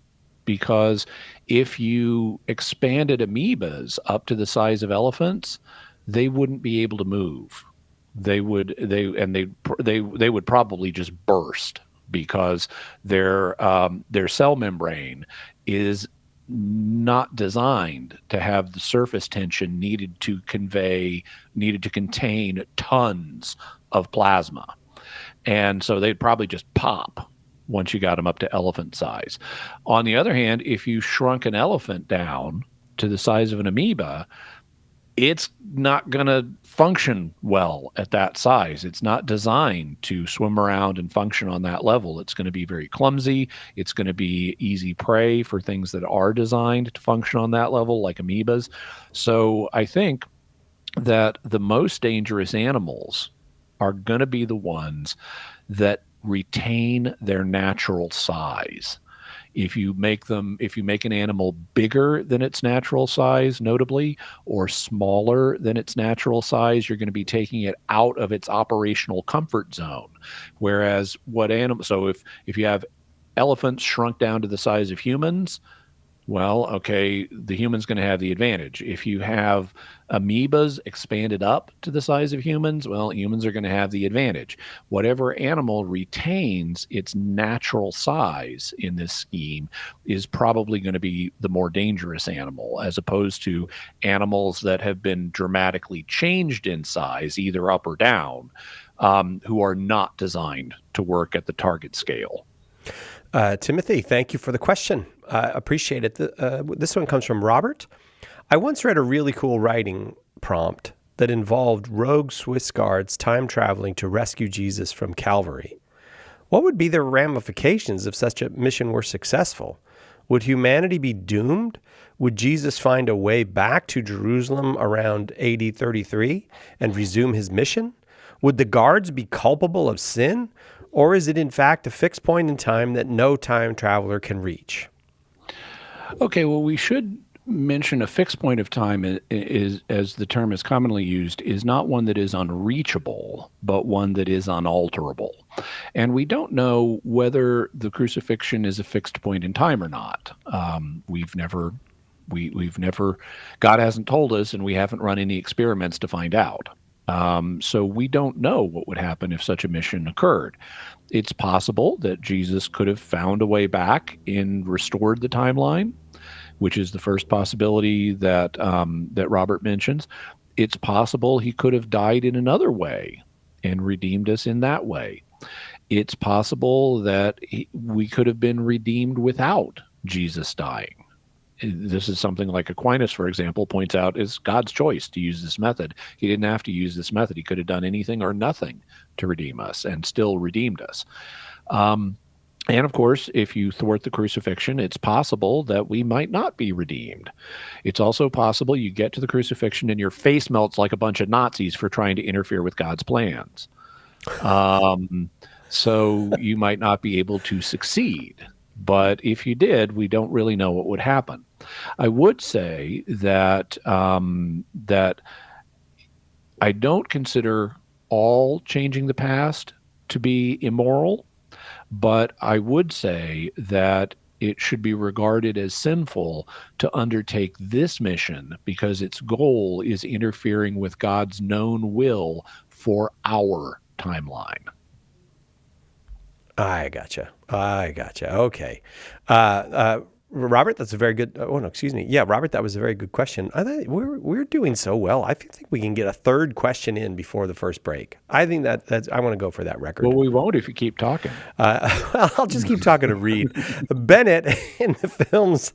Speaker 2: because if you expanded amoebas up to the size of elephants, they wouldn't be able to move. They would probably just burst because their cell membrane is not designed to have the surface tension needed to contain tons of plasma. And so they'd probably just pop once you got them up to elephant size. On the other hand, if you shrunk an elephant down to the size of an amoeba, it's not going to function well at that size. It's not designed to swim around and function on that level. It's going to be very clumsy. It's going to be easy prey for things that are designed to function on that level, like amoebas. So I think that the most dangerous animals are going to be the ones that retain their natural size. If you make an animal bigger than its natural size, notably, or smaller than its natural size, you're going to be taking it out of its operational comfort zone. Whereas if you have elephants shrunk down to the size of humans, well, okay, the human's going to have the advantage. If you have amoebas expanded up to the size of humans, well, humans are going to have the advantage. Whatever animal retains its natural size in this scheme is probably going to be the more dangerous animal, as opposed to animals that have been dramatically changed in size, either up or down, who are not designed to work at the target scale.
Speaker 1: Timothy, thank you for the question. Appreciate it. This one comes from Robert. I once read a really cool writing prompt that involved rogue Swiss guards time traveling to rescue Jesus from Calvary. What would be the ramifications if such a mission were successful? Would humanity be doomed? Would Jesus find a way back to Jerusalem around AD 33 and resume his mission? Would the guards be culpable of sin? Or is it in fact a fixed point in time that no time traveler can reach?
Speaker 2: Okay, well, we should mention a fixed point of time is, as the term is commonly used, is not one that is unreachable, but one that is unalterable. And we don't know whether the crucifixion is a fixed point in time or not. We've never, God hasn't told us, and we haven't run any experiments to find out. So we don't know what would happen if such a mission occurred. It's possible that Jesus could have found a way back and restored the timeline, which is the first possibility that that Robert mentions. It's possible he could have died in another way and redeemed us in that way. It's possible that we could have been redeemed without Jesus dying. This is something like Aquinas, for example, points out is God's choice to use this method. He didn't have to use this method. He could have done anything or nothing to redeem us and still redeemed us. And of course, if you thwart the crucifixion, it's possible that we might not be redeemed. It's also possible you get to the crucifixion and your face melts like a bunch of Nazis for trying to interfere with God's plans. So you might not be able to succeed. But if you did, we don't really know what would happen. I would say that that I don't consider all changing the past to be immoral. But I would say that it should be regarded as sinful to undertake this mission because its goal is interfering with God's known will for our timeline.
Speaker 1: I gotcha. Okay. Robert, that's a very good. Oh no, excuse me. Yeah, Robert, that was a very good question. I think we're doing so well. I think we can get a third question in before the first break. I think that's. I want to go for that record.
Speaker 2: Well, we won't if you keep talking.
Speaker 1: Well, I'll just keep talking to Reed. Bennett in the films.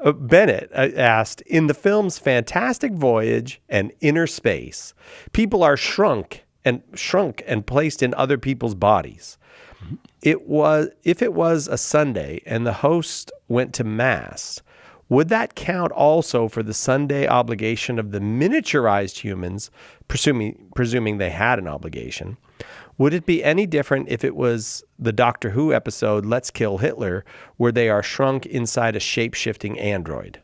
Speaker 1: Bennett asked, in the films Fantastic Voyage and Inner Space, people are shrunk and placed in other people's bodies. If it was a Sunday and the host went to Mass, would that count also for the Sunday obligation of the miniaturized humans, presuming they had an obligation? Would it be any different if it was the Doctor Who episode, Let's Kill Hitler, where they are shrunk inside a shape-shifting android?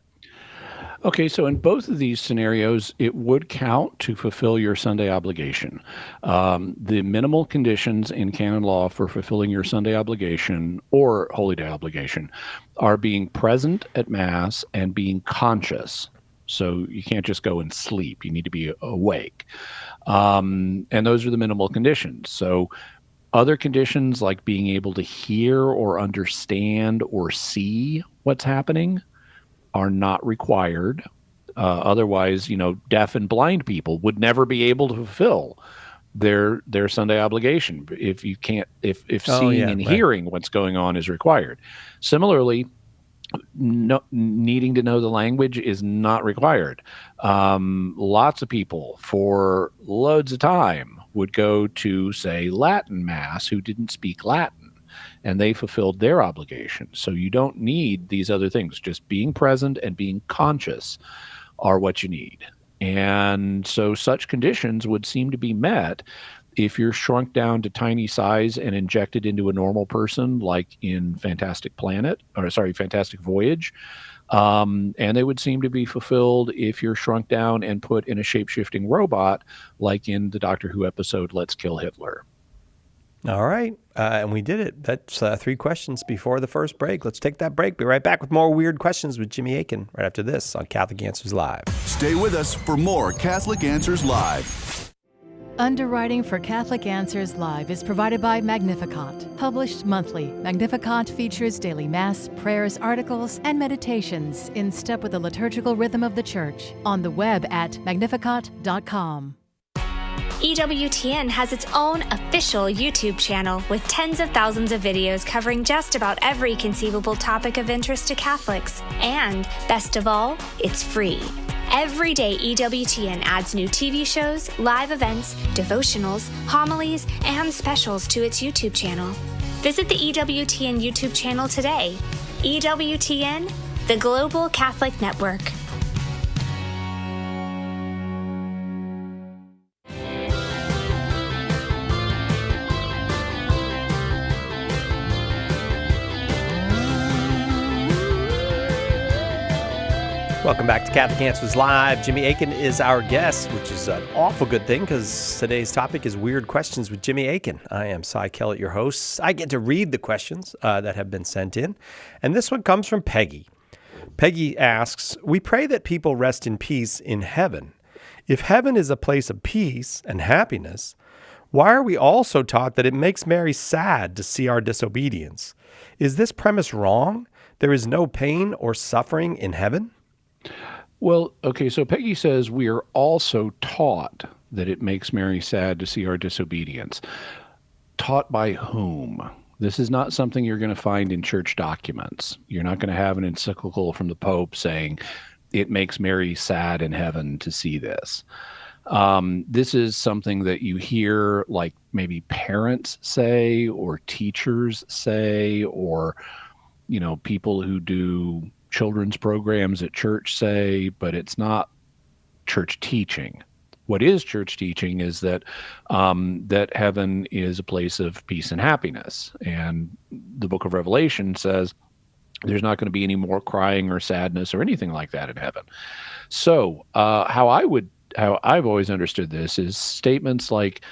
Speaker 2: Okay, so in both of these scenarios, it would count to fulfill your Sunday obligation. The minimal conditions in canon law for fulfilling your Sunday obligation or Holy Day obligation are being present at Mass and being conscious. So you can't just go and sleep. You need to be awake. And those are the minimal conditions. So other conditions like being able to hear or understand or see what's happening are not required. Otherwise, deaf and blind people would never be able to fulfill their Sunday obligation if seeing and hearing what's going on is required. Similarly, needing to know the language is not required. Lots of people for loads of time would go to, say, Latin Mass who didn't speak Latin, and they fulfilled their obligation. So you don't need these other things. Just being present and being conscious are what you need. And so such conditions would seem to be met if you're shrunk down to tiny size and injected into a normal person, like in Fantastic Voyage. And they would seem to be fulfilled if you're shrunk down and put in a shape-shifting robot, like in the Doctor Who episode, Let's Kill Hitler.
Speaker 1: All right. And we did it. That's 3 questions before the first break. Let's take that break. Be right back with more weird questions with Jimmy Akin right after this on Catholic Answers Live.
Speaker 11: Stay with us for more Catholic Answers Live.
Speaker 12: Underwriting for Catholic Answers Live is provided by Magnificat. Published monthly, Magnificat features daily Mass, prayers, articles, and meditations in step with the liturgical rhythm of the Church. On the web at magnificat.com.
Speaker 5: EWTN has its own official YouTube channel with tens of thousands of videos covering just about every conceivable topic of interest to Catholics. And, best of all, it's free. Every day, EWTN adds new TV shows, live events, devotionals, homilies, and specials to its YouTube channel. Visit the EWTN YouTube channel today. EWTN, the Global Catholic Network.
Speaker 1: Welcome back to Catholic Answers Live. Jimmy Akin is our guest, which is an awful good thing because today's topic is Weird Questions with Jimmy Akin. I am Cy Kellett, your host. I get to read the questions that have been sent in, and this one comes from Peggy. Peggy asks, we pray that people rest in peace in heaven. If heaven is a place of peace and happiness, why are we also taught that it makes Mary sad to see our disobedience? Is this premise wrong? There is no pain or suffering in heaven?
Speaker 2: Well, okay, so Peggy says we are also taught that it makes Mary sad to see our disobedience. Taught by whom? This is not something you're going to find in church documents. You're not going to have an encyclical from the Pope saying it makes Mary sad in heaven to see this. This is something that you hear like maybe parents say or teachers say or, you know, people who do children's programs at church say, but it's not church teaching. What is church teaching is that that heaven is a place of peace and happiness. And the book of Revelation says there's not going to be any more crying or sadness or anything like that in heaven. So how I've always understood this is statements like,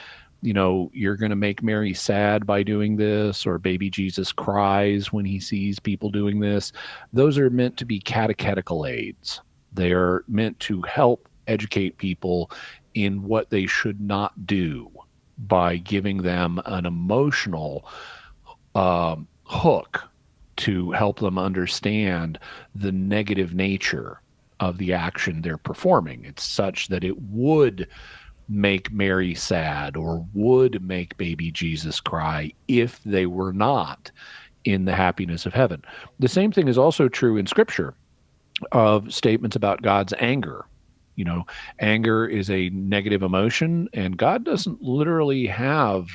Speaker 2: you know, you're going to make Mary sad by doing this, or baby Jesus cries when he sees people doing this. Those are meant to be catechetical aids. They are meant to help educate people in what they should not do by giving them an emotional hook to help them understand the negative nature of the action they're performing. It's such that it would make Mary sad or would make baby Jesus cry if they were not in the happiness of heaven. The same thing is also true in Scripture of statements about God's anger. You know, anger is a negative emotion, and God doesn't literally have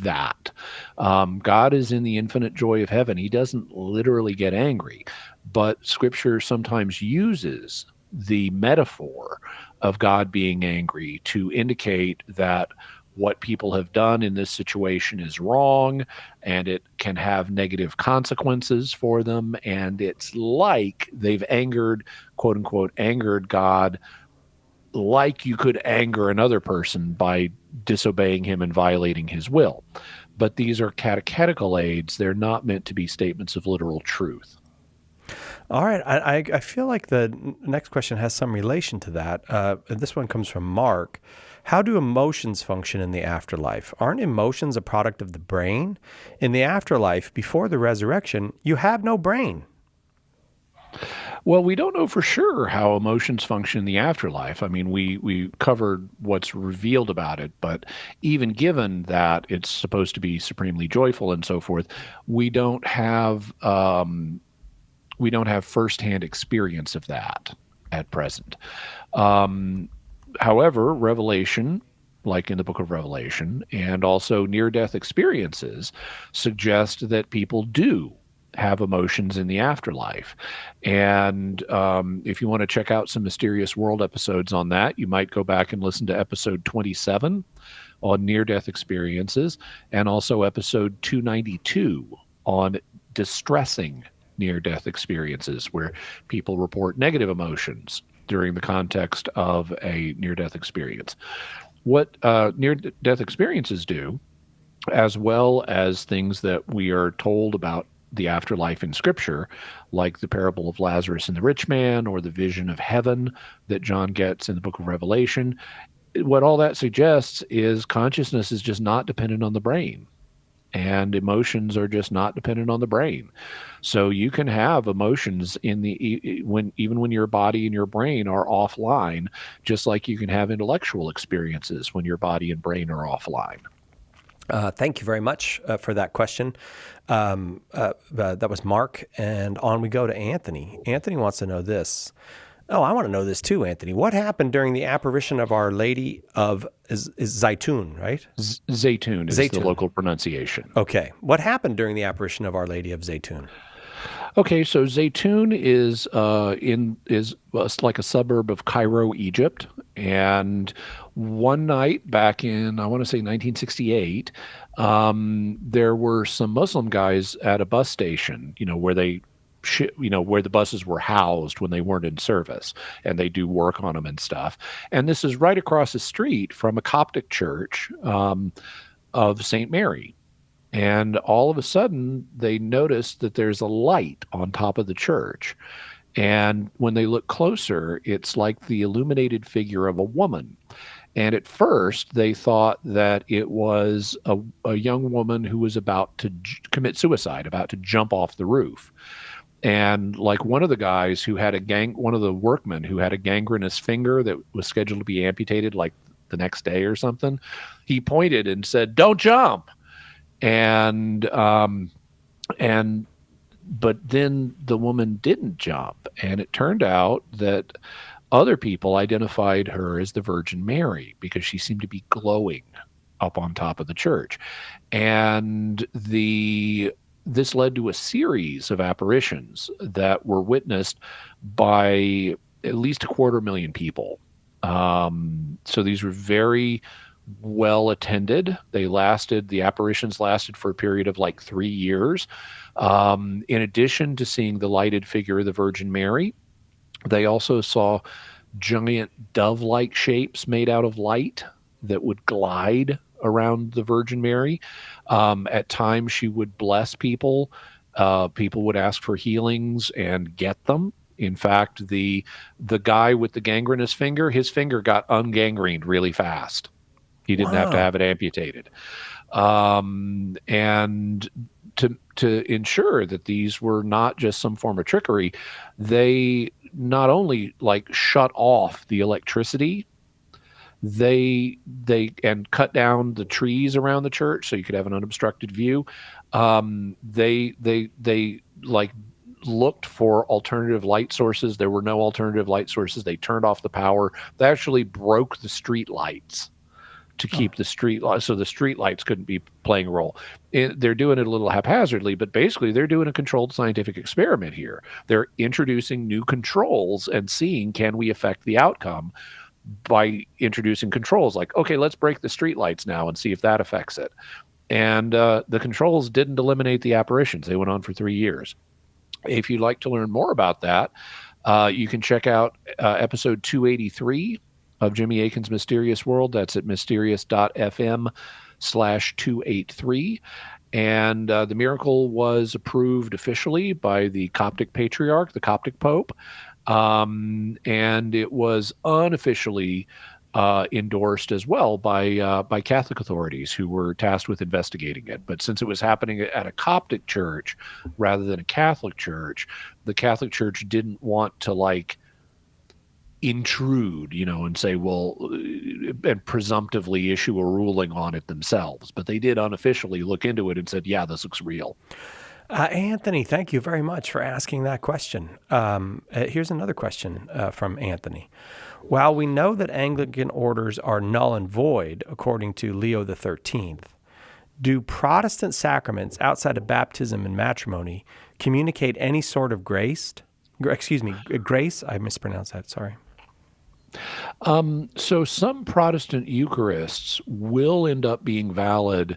Speaker 2: that. God is in the infinite joy of heaven. He doesn't literally get angry, but Scripture sometimes uses the metaphor of God being angry to indicate that what people have done in this situation is wrong and it can have negative consequences for them. And it's like they've angered, quote unquote, angered God, like you could anger another person by disobeying him and violating his will. But these are catechetical aids. They're not meant to be statements of literal truth.
Speaker 1: All right. I feel like the next question has some relation to that. This one comes from Mark. How do emotions function in the afterlife? Aren't emotions a product of the brain? In the afterlife, before the resurrection, you have no brain.
Speaker 2: Well, we don't know for sure how emotions function in the afterlife. I mean, we covered what's revealed about it, but even given that it's supposed to be supremely joyful and so forth, we don't have firsthand experience of that at present. However, Revelation, like in the book of Revelation, and also near-death experiences suggest that people do have emotions in the afterlife. And if you want to check out some Mysterious World episodes on that, you might go back and listen to episode 27 on near-death experiences, and also episode 292 on distressing near-death experiences, where people report negative emotions during the context of a near-death experience. What near-death experiences do, as well as things that we are told about the afterlife in Scripture, like the parable of Lazarus and the rich man, or the vision of heaven that John gets in the book of Revelation, what all that suggests is consciousness is just not dependent on the brain. And emotions are just not dependent on the brain. So you can have emotions even when your body and your brain are offline, just like you can have intellectual experiences when your body and brain are offline.
Speaker 1: Thank you very much for that question. That was Mark, and on we go to Anthony. Anthony wants to know this. Oh, I want to know this too, Anthony. What happened during the apparition of Our Lady of Zaytun, right?
Speaker 2: Zaytun is the local pronunciation.
Speaker 1: Okay. What happened during the apparition of Our Lady of Zaytun?
Speaker 2: Okay, so Zaytun is like a suburb of Cairo, Egypt, and one night back in, I want to say 1968, there were some Muslim guys at a bus station, where they where the buses were housed when they weren't in service, and they do work on them and stuff. And this is right across the street from a Coptic church of St. Mary. And all of a sudden, they notice that there's a light on top of the church. And when they look closer, it's like the illuminated figure of a woman. And at first, they thought that it was a young woman who was about to commit suicide, about to jump off the roof. And like one of the guys who had one of the workmen who had a gangrenous finger that was scheduled to be amputated like the next day or something, he pointed and said, "Don't jump." But then the woman didn't jump, and it turned out that other people identified her as the Virgin Mary because she seemed to be glowing up on top of the church. And this led to a series of apparitions that were witnessed by at least 250,000 people. So these were very well attended. The apparitions lasted for a period of like 3 years. In addition to seeing the lighted figure of the Virgin Mary, they also saw giant dove-like shapes made out of light that would glide around the Virgin Mary. At times she would bless people. People would ask for healings and get them. In fact, the guy with the gangrenous finger, his finger got ungangrened really fast. He didn't have to have it amputated. And to ensure that these were not just some form of trickery, they not only like shut off the electricity, they cut down the trees around the church so you could have an unobstructed view. They like looked for alternative light sources. There were no alternative light sources. They turned off the power. They actually broke the street lights to keep the street lights, so the street lights couldn't be playing a role. They're doing it a little haphazardly, but basically they're doing a controlled scientific experiment here. They're introducing new controls and seeing, can we affect the outcome by introducing controls like, okay, let's break the street lights now and see if that affects it. And the controls didn't eliminate the apparitions. They went on for 3 years. If you'd like to learn more about that, you can check out episode 283 of Jimmy Akin's Mysterious World. That's at mysterious.fm/283. And the miracle was approved officially by the Coptic Patriarch, the Coptic Pope. And it was unofficially endorsed as well by Catholic authorities who were tasked with investigating it. But since it was happening at a Coptic church rather than a Catholic church, the Catholic Church didn't want to like intrude, and say, well, and presumptively issue a ruling on it themselves. But they did unofficially look into it and said, yeah, this looks real.
Speaker 1: Anthony, thank you very much for asking that question. Here's another question from Anthony. While we know that Anglican orders are null and void, according to Leo XIII, do Protestant sacraments outside of baptism and matrimony communicate any sort of grace? Grace? I mispronounced that, sorry.
Speaker 2: So some Protestant Eucharists will end up being valid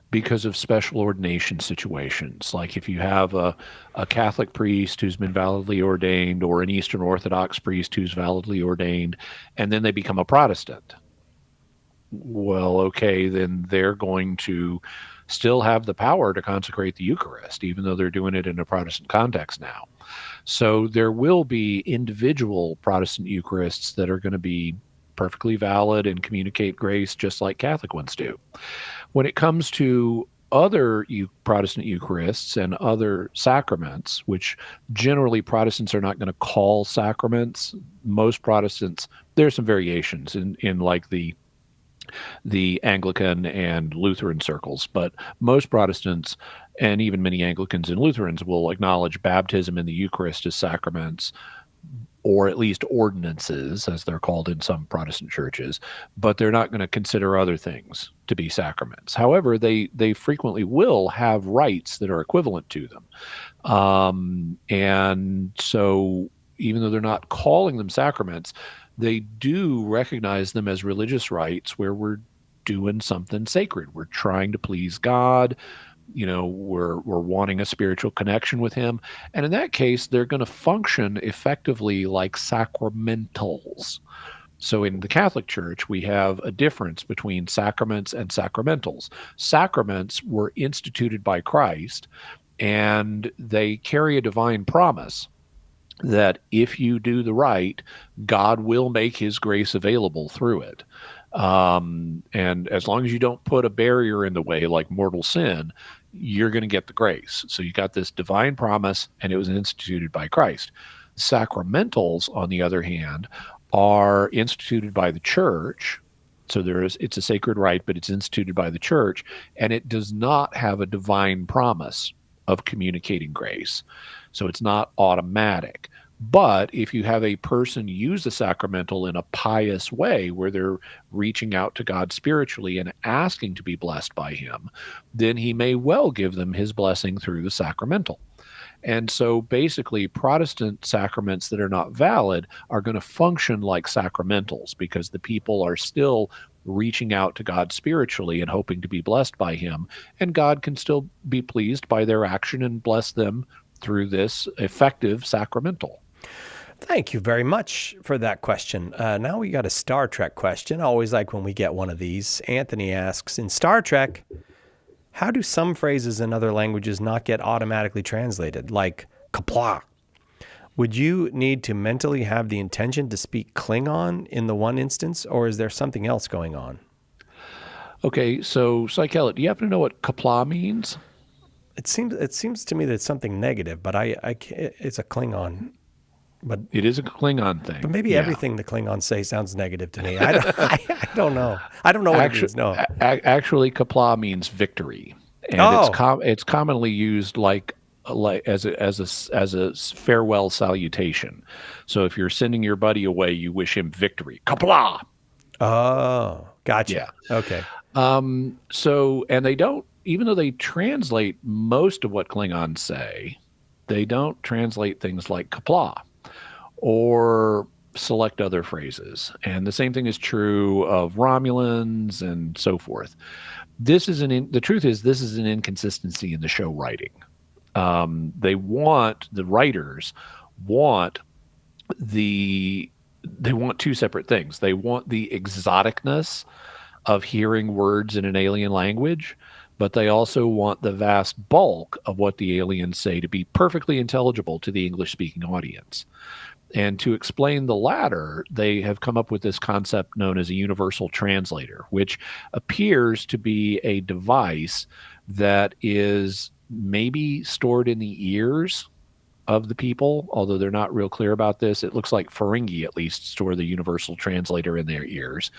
Speaker 2: because of special ordination situations. Like if you have a Catholic priest who's been validly ordained or an Eastern Orthodox priest who's validly ordained, and then they become a Protestant. Well, okay, then they're going to still have the power to consecrate the Eucharist, even though they're doing it in a Protestant context now. So there will be individual Protestant Eucharists that are going to be perfectly valid and communicate grace just like Catholic ones do. When it comes to other Protestant Eucharists and other sacraments, which generally Protestants are not going to call sacraments, most Protestants, there's some variations in like the Anglican and Lutheran circles, but most Protestants and even many Anglicans and Lutherans will acknowledge baptism and the Eucharist as sacraments, or at least ordinances, as they're called in some Protestant churches, but they're not going to consider other things to be sacraments. However, they frequently will have rites that are equivalent to them. And so even though they're not calling them sacraments, they do recognize them as religious rites where we're doing something sacred. We're trying to please God we're wanting a spiritual connection with him. And in that case, they're going to function effectively like sacramentals. So in the Catholic Church, we have a difference between sacraments and sacramentals. Sacraments were instituted by Christ, and they carry a divine promise that if you do the right, God will make his grace available through it. And as long as you don't put a barrier in the way like mortal sin, you're going to get the grace. So you got this divine promise, and it was instituted by Christ. Sacramentals, on the other hand, are instituted by the church. So it's a sacred rite, but it's instituted by the church, and it does not have a divine promise of communicating grace. So it's not automatic. But if you have a person use a sacramental in a pious way where they're reaching out to God spiritually and asking to be blessed by him, then he may well give them his blessing through the sacramental. And so basically, Protestant sacraments that are not valid are going to function like sacramentals because the people are still reaching out to God spiritually and hoping to be blessed by him. And God can still be pleased by their action and bless them through this effective sacramental.
Speaker 1: Thank you very much for that question. Now we got a Star Trek question. I always like when we get one of these. Anthony asks, in Star Trek, how do some phrases in other languages not get automatically translated, like Qapla'? Would you need to mentally have the intention to speak Klingon in the one instance, or is there something else going on?
Speaker 2: Okay, so Psychelic, do you happen to know what Qapla' means?
Speaker 1: It seems to me that it's something negative, but it's a Klingon. But
Speaker 2: it is a Klingon thing.
Speaker 1: But maybe everything the Klingons say sounds negative to me. I don't know. I don't know what it means. No.
Speaker 2: Actually, Qapla' means victory, and it's commonly used like as a farewell salutation. So if you're sending your buddy away, you wish him victory. Qapla'.
Speaker 1: Oh, gotcha.
Speaker 2: Yeah.
Speaker 1: Okay.
Speaker 2: So, and they don't, even though they translate most of what Klingons say, they don't translate things like Qapla' or select other phrases. And the same thing is true of Romulans and so forth. The truth is, this is an inconsistency in the show writing. The writers want two separate things. They want the exoticness of hearing words in an alien language, but they also want the vast bulk of what the aliens say to be perfectly intelligible to the English-speaking audience. And to explain the latter, they have come up with this concept known as a universal translator, which appears to be a device that is maybe stored in the ears of the people, although they're not real clear about this. It looks like Ferengi at least store the universal translator in their ears,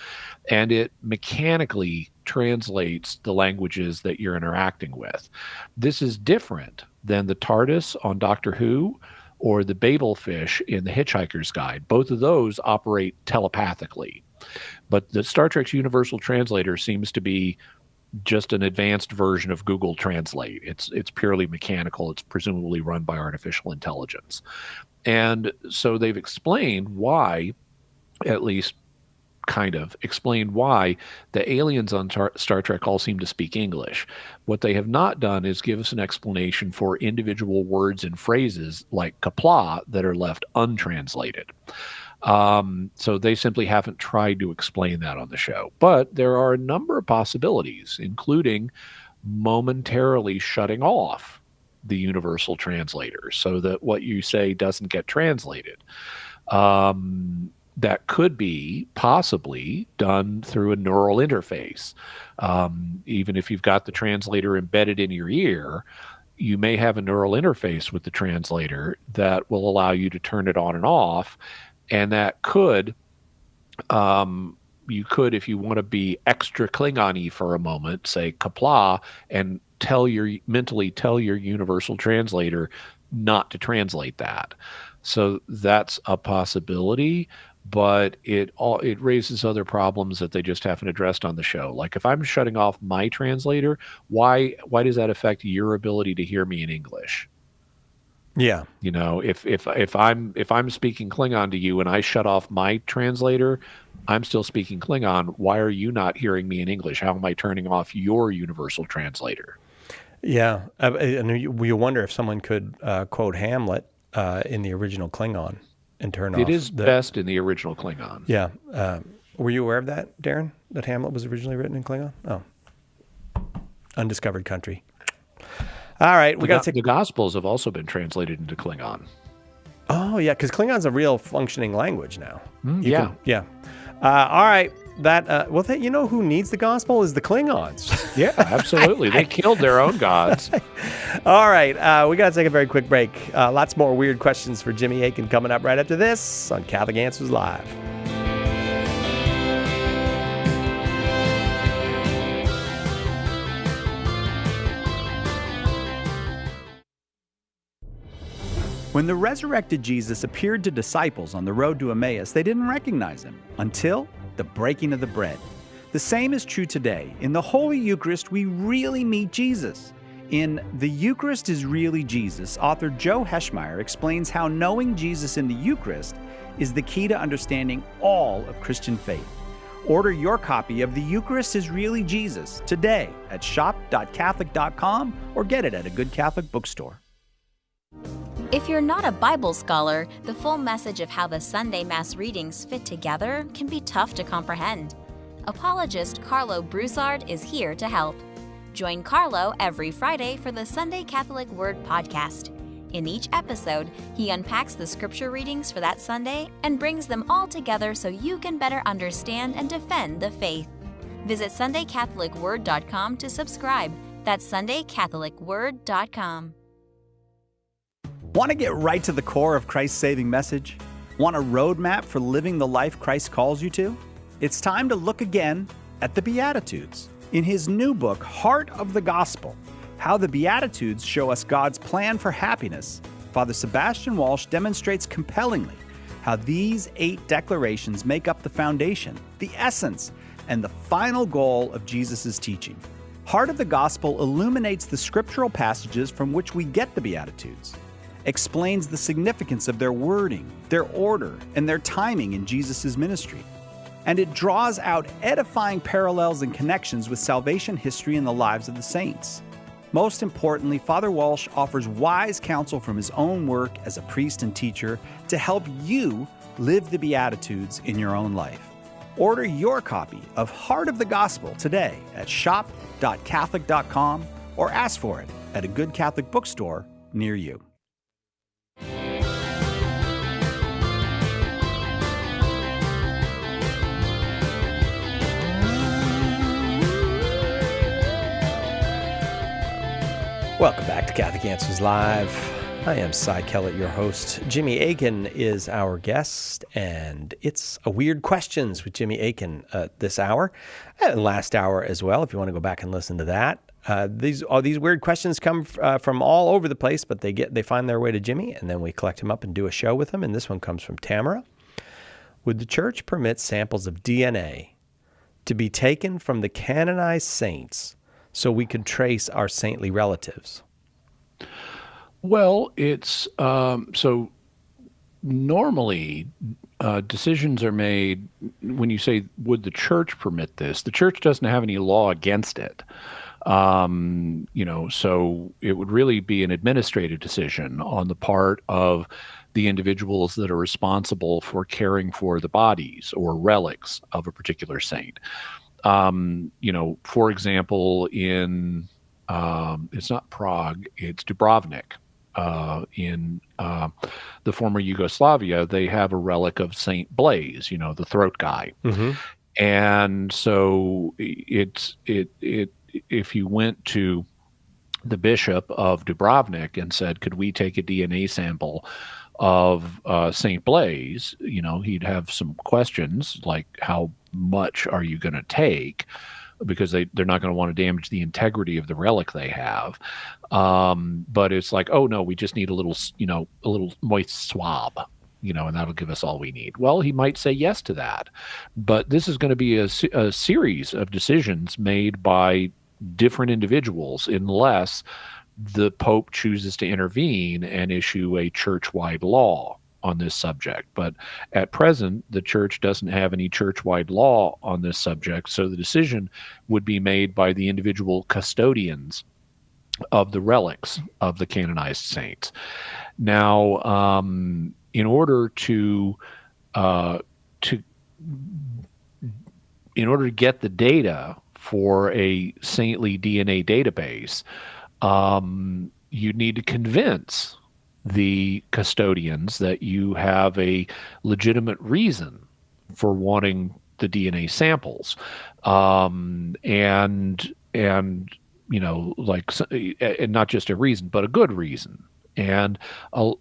Speaker 2: and it mechanically translates the languages that you're interacting with. This is different than the TARDIS on Doctor Who or the Babel fish in The Hitchhiker's Guide. Both of those operate telepathically. But the Star Trek's universal translator seems to be just an advanced version of Google Translate. It's purely mechanical. It's presumably run by artificial intelligence. And so they've explained why, at least kind of explained why the aliens on Star Trek all seem to speak English. What they have not done is give us an explanation for individual words and phrases like Qapla' that are left untranslated. So they simply haven't tried to explain that on the show. But there are a number of possibilities, including momentarily shutting off the universal translator so that what you say doesn't get translated. That could be possibly done through a neural interface. Even if you've got the translator embedded in your ear, you may have a neural interface with the translator that will allow you to turn it on and off. And that could, you could, if you want to be extra Klingon-y for a moment, say Qapla' and mentally tell your universal translator not to translate that. So that's a possibility, but it raises other problems that they just haven't addressed on the show. Like if I'm shutting off my translator, why does that affect your ability to hear me in English?
Speaker 1: Yeah.
Speaker 2: You know, if I'm speaking Klingon to you and I shut off my translator, I'm still speaking Klingon. Why are you not hearing me in English? How am I turning off your universal translator?
Speaker 1: Yeah, and you wonder if someone could quote Hamlet in the original Klingon and turn off.
Speaker 2: It is best in the original Klingon.
Speaker 1: Yeah. Were you aware of that, Darren? That Hamlet was originally written in Klingon? Oh. Undiscovered country. All right, we got to take...
Speaker 2: The Gospels have also been translated into Klingon.
Speaker 1: Oh, yeah, because Klingon's a real functioning language now.
Speaker 2: Yeah.
Speaker 1: All right. You know who needs the gospel is the Klingons.
Speaker 2: Yeah, absolutely. They killed their own gods.
Speaker 1: All right. We got to take a very quick break. Lots more weird questions for Jimmy Akin coming up right after this on Catholic Answers Live.
Speaker 6: When the resurrected Jesus appeared to disciples on the road to Emmaus, they didn't recognize him until the breaking of the bread. The same is true today. In the Holy Eucharist, we really meet Jesus. In The Eucharist is Really Jesus, author Joe Heschmeyer explains how knowing Jesus in the Eucharist is the key to understanding all of Christian faith. Order your copy of The Eucharist is Really Jesus today at shop.catholic.com or get it at a good Catholic bookstore.
Speaker 13: If you're not a Bible scholar, the full message of how the Sunday Mass readings fit together can be tough to comprehend. Apologist Carlo Broussard is here to help. Join Carlo every Friday for the Sunday Catholic Word podcast. In each episode, he unpacks the scripture readings for that Sunday and brings them all together so you can better understand and defend the faith. Visit SundayCatholicWord.com to subscribe. That's SundayCatholicWord.com.
Speaker 6: Want to get right to the core of Christ's saving message? Want a roadmap for living the life Christ calls you to? It's time to look again at the Beatitudes. In his new book, Heart of the Gospel, How the Beatitudes Show Us God's Plan for Happiness, Father Sebastian Walsh demonstrates compellingly how these 8 declarations make up the foundation, the essence, and the final goal of Jesus' teaching. Heart of the Gospel illuminates the scriptural passages from which we get the Beatitudes, explains the significance of their wording, their order, and their timing in Jesus' ministry. And it draws out edifying parallels and connections with salvation history and the lives of the saints. Most importantly, Father Walsh offers wise counsel from his own work as a priest and teacher to help you live the Beatitudes in your own life. Order your copy of Heart of the Gospel today at shop.catholic.com or ask for it at a good Catholic bookstore near you.
Speaker 1: Welcome back to Catholic Answers Live. I am Cy Kellett, your host. Jimmy Akin is our guest, and it's a Weird Questions with Jimmy Akin this hour, and last hour as well, if you want to go back and listen to that. These weird questions come from all over the place, but they find their way to Jimmy, and then we collect them up and do a show with them, and this one comes from Tamara. Would the Church permit samples of DNA to be taken from the canonized saints so we could trace our saintly relatives?
Speaker 2: Well, it's so normally decisions are made when you say, would the church permit this? The church doesn't have any law against it. So it would really be an administrative decision on the part of the individuals that are responsible for caring for the bodies or relics of a particular saint. For example, in it's not Prague, it's Dubrovnik. In the former Yugoslavia, they have a relic of Saint Blaise, the throat guy.
Speaker 1: Mm-hmm.
Speaker 2: And so if you went to the bishop of Dubrovnik and said, could we take a DNA sample of Saint Blaise, he'd have some questions like, how much are you going to take? Because they're not going to want to damage the integrity of the relic they have. But it's like, oh no, we just need a little moist swab, and that'll give us all we need. Well, he might say yes to that, but this is going to be a series of decisions made by different individuals unless the Pope chooses to intervene and issue a church-wide law on this subject. But at present, the church doesn't have any church-wide law on this subject, so the decision would be made by the individual custodians of the relics of the canonized saints. Now, in order to get the data for a saintly DNA database, you need to convince the custodians that you have a legitimate reason for wanting the DNA samples, and and not just a reason, but a good reason. And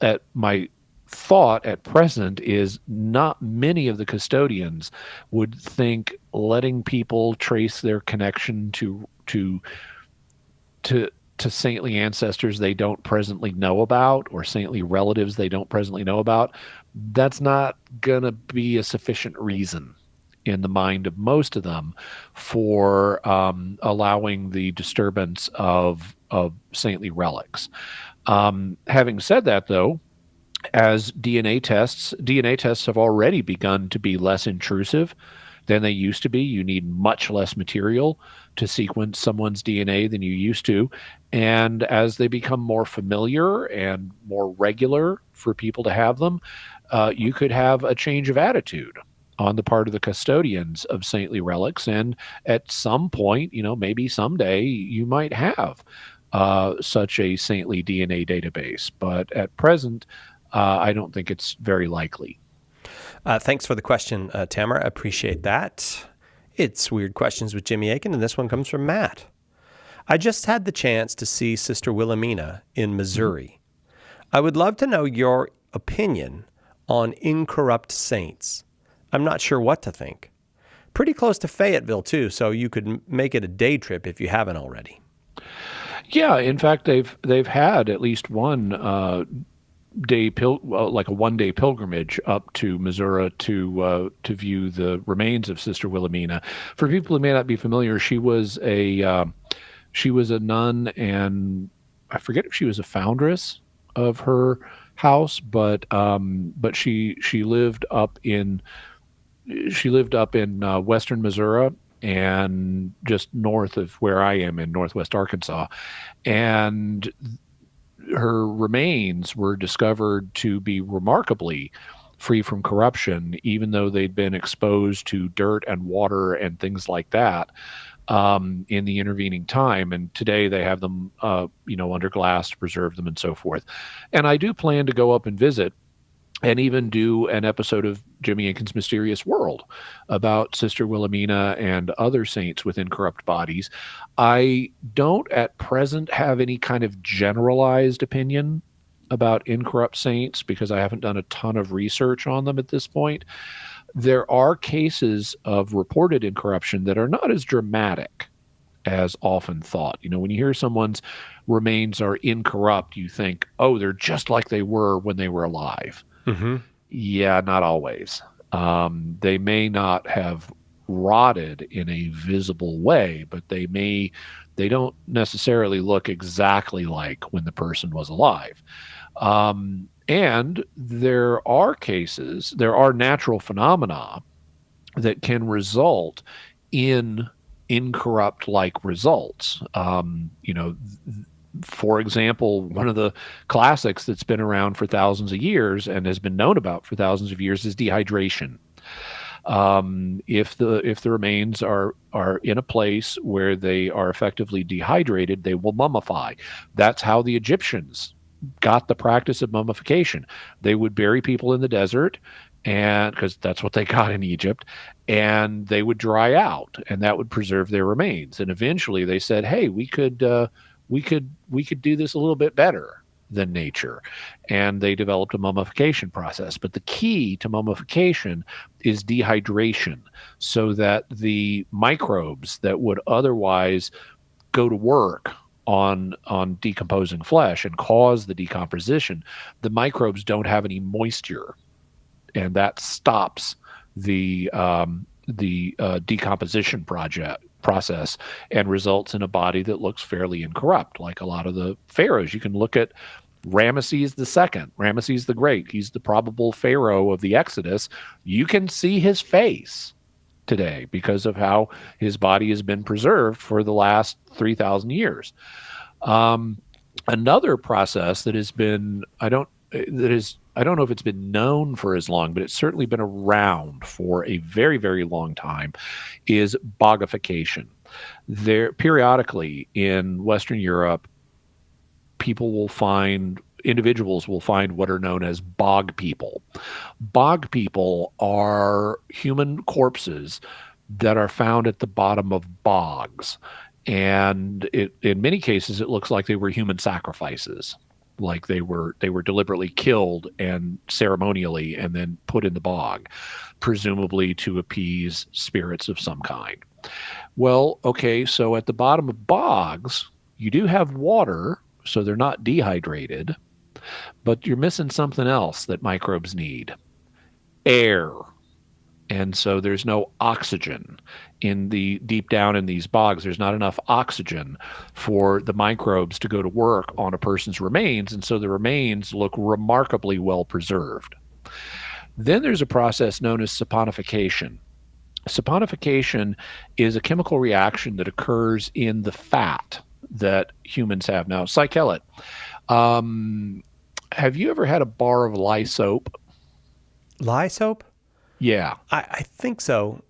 Speaker 2: at my thought at present is not many of the custodians would think letting people trace their connection to saintly ancestors they don't presently know about, or saintly relatives they don't presently know about, that's not gonna be a sufficient reason in the mind of most of them for allowing the disturbance of saintly relics. Having said that, though, as DNA tests have already begun to be less intrusive than they used to be. You need much less material to sequence someone's DNA than you used to. And as they become more familiar and more regular for people to have them, you could have a change of attitude on the part of the custodians of saintly relics. And at some point, maybe someday, you might have such a saintly DNA database. But at present, I don't think it's very likely.
Speaker 1: Thanks for the question, Tamara. I appreciate that. It's Weird Questions with Jimmy Akin, and this one comes from Matt. I just had the chance to see Sister Wilhelmina in Missouri. I would love to know your opinion on incorrupt saints. I'm not sure what to think. Pretty close to Fayetteville, too, so you could make it a day trip if you haven't already.
Speaker 2: Yeah, in fact, they've had at least one like a one-day pilgrimage up to Missouri to view the remains of Sister Wilhelmina. For people who may not be familiar, she was a nun, and I forget if she was a foundress of her house, but she lived up in western Missouri, and just north of where I am in northwest Arkansas, and her remains were discovered to be remarkably free from corruption, even though they'd been exposed to dirt and water and things like that in the intervening time. And today they have them, under glass to preserve them and so forth. And I do plan to go up and visit and even do an episode of Jimmy Akin's Mysterious World about Sister Wilhelmina and other saints with incorrupt bodies. I don't at present have any kind of generalized opinion about incorrupt saints because I haven't done a ton of research on them at this point. There are cases of reported incorruption that are not as dramatic as often thought. When you hear someone's remains are incorrupt, you think, oh, they're just like they were when they were alive.
Speaker 1: Mm-hmm.
Speaker 2: Yeah, not always. They may not have rotted in a visible way, but they don't necessarily look exactly like when the person was alive. And there are natural phenomena that can result in incorrupt-like results. For example, one of the classics that's been around for thousands of years and has been known about for thousands of years is dehydration. If the remains are in a place where they are effectively dehydrated, they will mummify. That's how the Egyptians got the practice of mummification. They would bury people in the desert, and because that's what they got in Egypt, and they would dry out, and that would preserve their remains. And eventually, they said, "Hey, we could do this a little bit better than nature," and they developed a mummification process. But the key to mummification is dehydration, so that the microbes that would otherwise go to work on decomposing flesh and cause the decomposition, the microbes don't have any moisture, and that stops the decomposition process and results in a body that looks fairly incorrupt, like a lot of the pharaohs. You can look at Ramesses II, Ramesses the Great. He's the probable pharaoh of the Exodus. You can see his face today because of how his body has been preserved for the last 3,000 years. Another process that has been, I don't know if it's been known for as long, but it's certainly been around for a very, very long time, is bogification. There, periodically in Western Europe, individuals will find what are known as bog people. Bog people are human corpses that are found at the bottom of bogs. And in many cases, it looks like they were human sacrifices, like they were deliberately killed and ceremonially and then put in the bog, presumably to appease spirits of some kind. Well, okay, so at the bottom of bogs, you do have water, so they're not dehydrated, but you're missing something else that microbes need: air. And so there's no oxygen deep down in these bogs. There's not enough oxygen for the microbes to go to work on a person's remains. And so the remains look remarkably well preserved. Then there's a process known as saponification. Saponification is a chemical reaction that occurs in the fat that humans have. Now, Cy Kellett, have you ever had a bar of lye soap?
Speaker 1: Lye soap?
Speaker 2: Yeah.
Speaker 1: I think so.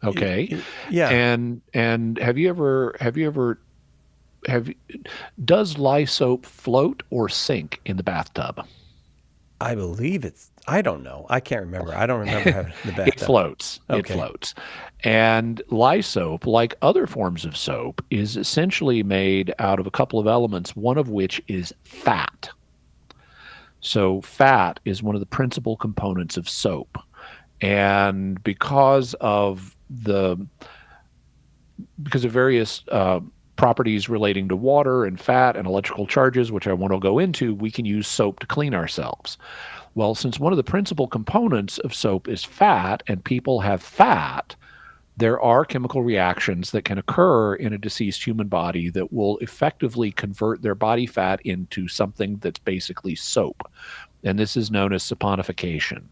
Speaker 2: Okay.
Speaker 1: Yeah.
Speaker 2: And does lye soap float or sink in the bathtub?
Speaker 1: I believe I don't know. I can't remember. I don't remember having the bathtub.
Speaker 2: It floats. Okay. It floats. And lye soap, like other forms of soap, is essentially made out of a couple of elements, one of which is fat. So fat is one of the principal components of soap. And because of various properties relating to water and fat and electrical charges, which I won't go into, we can use soap to clean ourselves. Well, since one of the principal components of soap is fat, and people have fat, there are chemical reactions that can occur in a deceased human body that will effectively convert their body fat into something that's basically soap. And this is known as saponification.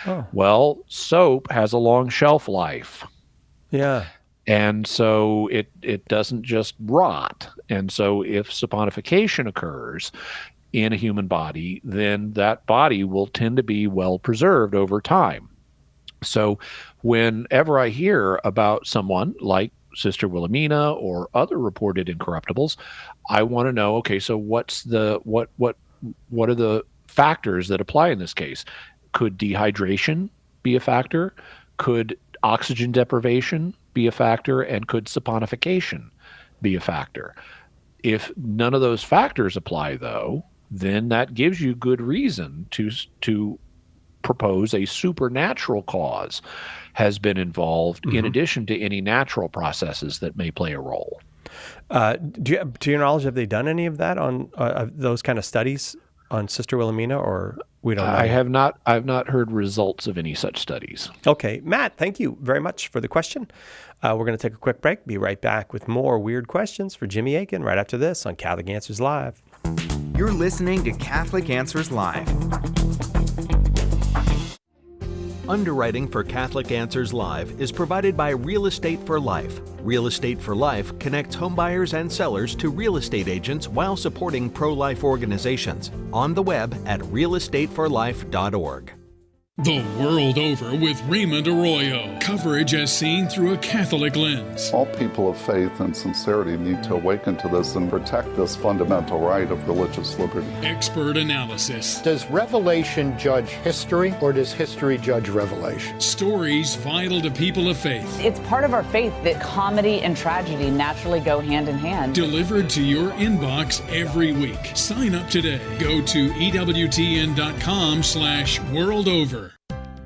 Speaker 2: Oh. Well, soap has a long shelf life.
Speaker 1: Yeah.
Speaker 2: And so it doesn't just rot. And so if saponification occurs in a human body, then that body will tend to be well preserved over time. So whenever I hear about someone like Sister Wilhelmina or other reported incorruptibles, I want to know, okay, so what are the factors that apply in this case? Could dehydration be a factor? Could oxygen deprivation be a factor? And could saponification be a factor? If none of those factors apply, though, then that gives you good reason to propose a supernatural cause has been involved in addition to any natural processes that may play a role.
Speaker 1: To your knowledge, have they done any of that on those kind of studies on Sister Wilhelmina, or we don't know?
Speaker 2: I've not heard results of any such studies.
Speaker 1: Okay. Matt, thank you very much for the question. We're going to take a quick break. Be right back with more weird questions for Jimmy Akin right after this on Catholic Answers Live.
Speaker 9: You're listening to Catholic Answers Live.
Speaker 14: Underwriting for Catholic Answers Live is provided by Real Estate for Life. Real Estate for Life connects homebuyers and sellers to real estate agents while supporting pro-life organizations. On the web at realestateforlife.org.
Speaker 15: The World Over with Raymond Arroyo. Coverage as seen through a Catholic lens.
Speaker 16: All people of faith and sincerity need to awaken to this and protect this fundamental right of religious liberty.
Speaker 15: Expert analysis.
Speaker 17: Does Revelation judge history, or does history judge Revelation?
Speaker 15: Stories vital to people of faith.
Speaker 18: It's part of our faith that comedy and tragedy naturally go hand in hand.
Speaker 15: Delivered to your inbox every week. Sign up today. Go to EWTN.com/worldover.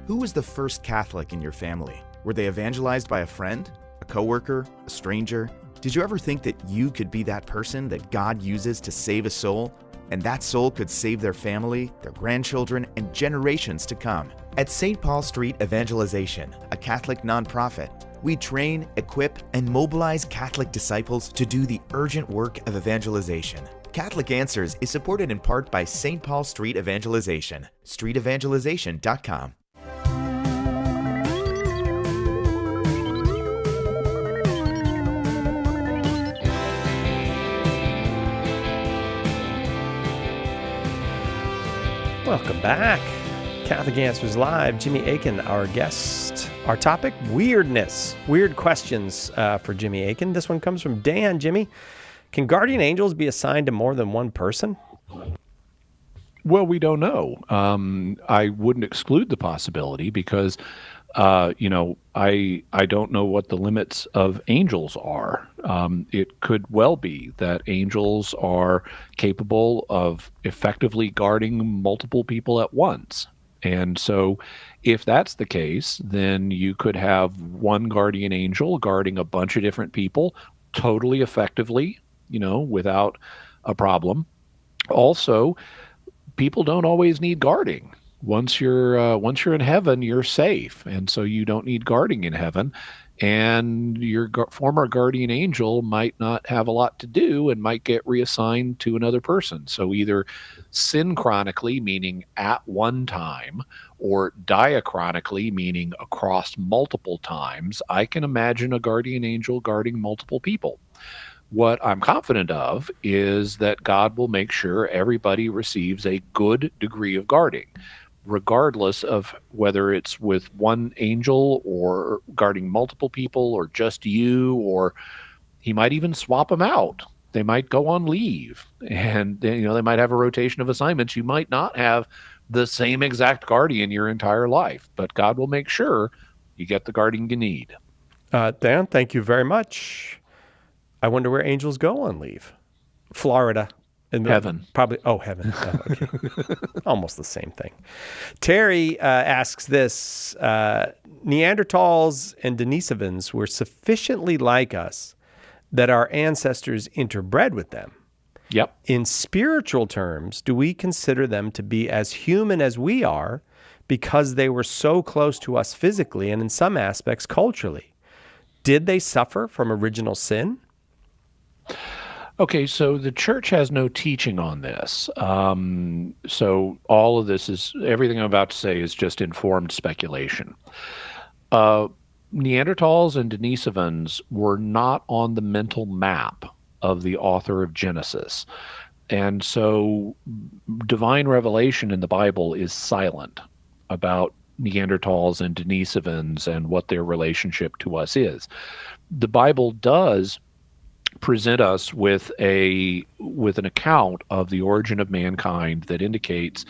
Speaker 9: Who was the first Catholic in your family? Were they evangelized by a friend, a coworker, a stranger? Did you ever think that you could be that person that God uses to save a soul? And that soul could save their family, their grandchildren, and generations to come. At St. Paul Street Evangelization, a Catholic nonprofit, we train, equip, and mobilize Catholic disciples to do the urgent work of evangelization. Catholic Answers is supported in part by St. Paul Street Evangelization, streetevangelization.com.
Speaker 1: Welcome back. Catholic Answers Live. Jimmy Akin, our guest. Our topic, weirdness. Weird questions for Jimmy Akin. This one comes from Dan. Jimmy, can guardian angels be assigned to more than one person?
Speaker 2: Well, we don't know. I wouldn't exclude the possibility because, I don't know what the limits of angels are. It could well be that angels are capable of effectively guarding multiple people at once. And so if that's the case, then you could have one guardian angel guarding a bunch of different people totally effectively, without a problem. Also, people don't always need guarding. Once you're in heaven, you're safe, and so you don't need guarding in heaven. And your former guardian angel might not have a lot to do and might get reassigned to another person. So either synchronically, meaning at one time, or diachronically, meaning across multiple times. I can imagine a guardian angel guarding multiple people. What I'm confident of is that God will make sure everybody receives a good degree of guarding, regardless of whether it's with one angel or guarding multiple people or just you, or he might even swap them out. They might go on leave, and they might have a rotation of assignments. You might not have the same exact guardian your entire life, but God will make sure you get the guardian you need.
Speaker 1: Dan, thank you very much. I wonder where angels go on leave. Florida.
Speaker 2: Heaven.
Speaker 1: Probably. Oh, heaven. Oh, okay. Almost the same thing. Terry asks this. Neanderthals and Denisovans were sufficiently like us that our ancestors interbred with them.
Speaker 2: Yep.
Speaker 1: In spiritual terms, do we consider them to be as human as we are because they were so close to us physically and in some aspects culturally? Did they suffer from original sin?
Speaker 2: Okay, so the church has no teaching on this. So all of this everything I'm about to say is just informed speculation. Neanderthals and Denisovans were not on the mental map of the author of Genesis. And so divine revelation in the Bible is silent about Neanderthals and Denisovans and what their relationship to us is. The Bible does present us with an account of the origin of mankind that indicates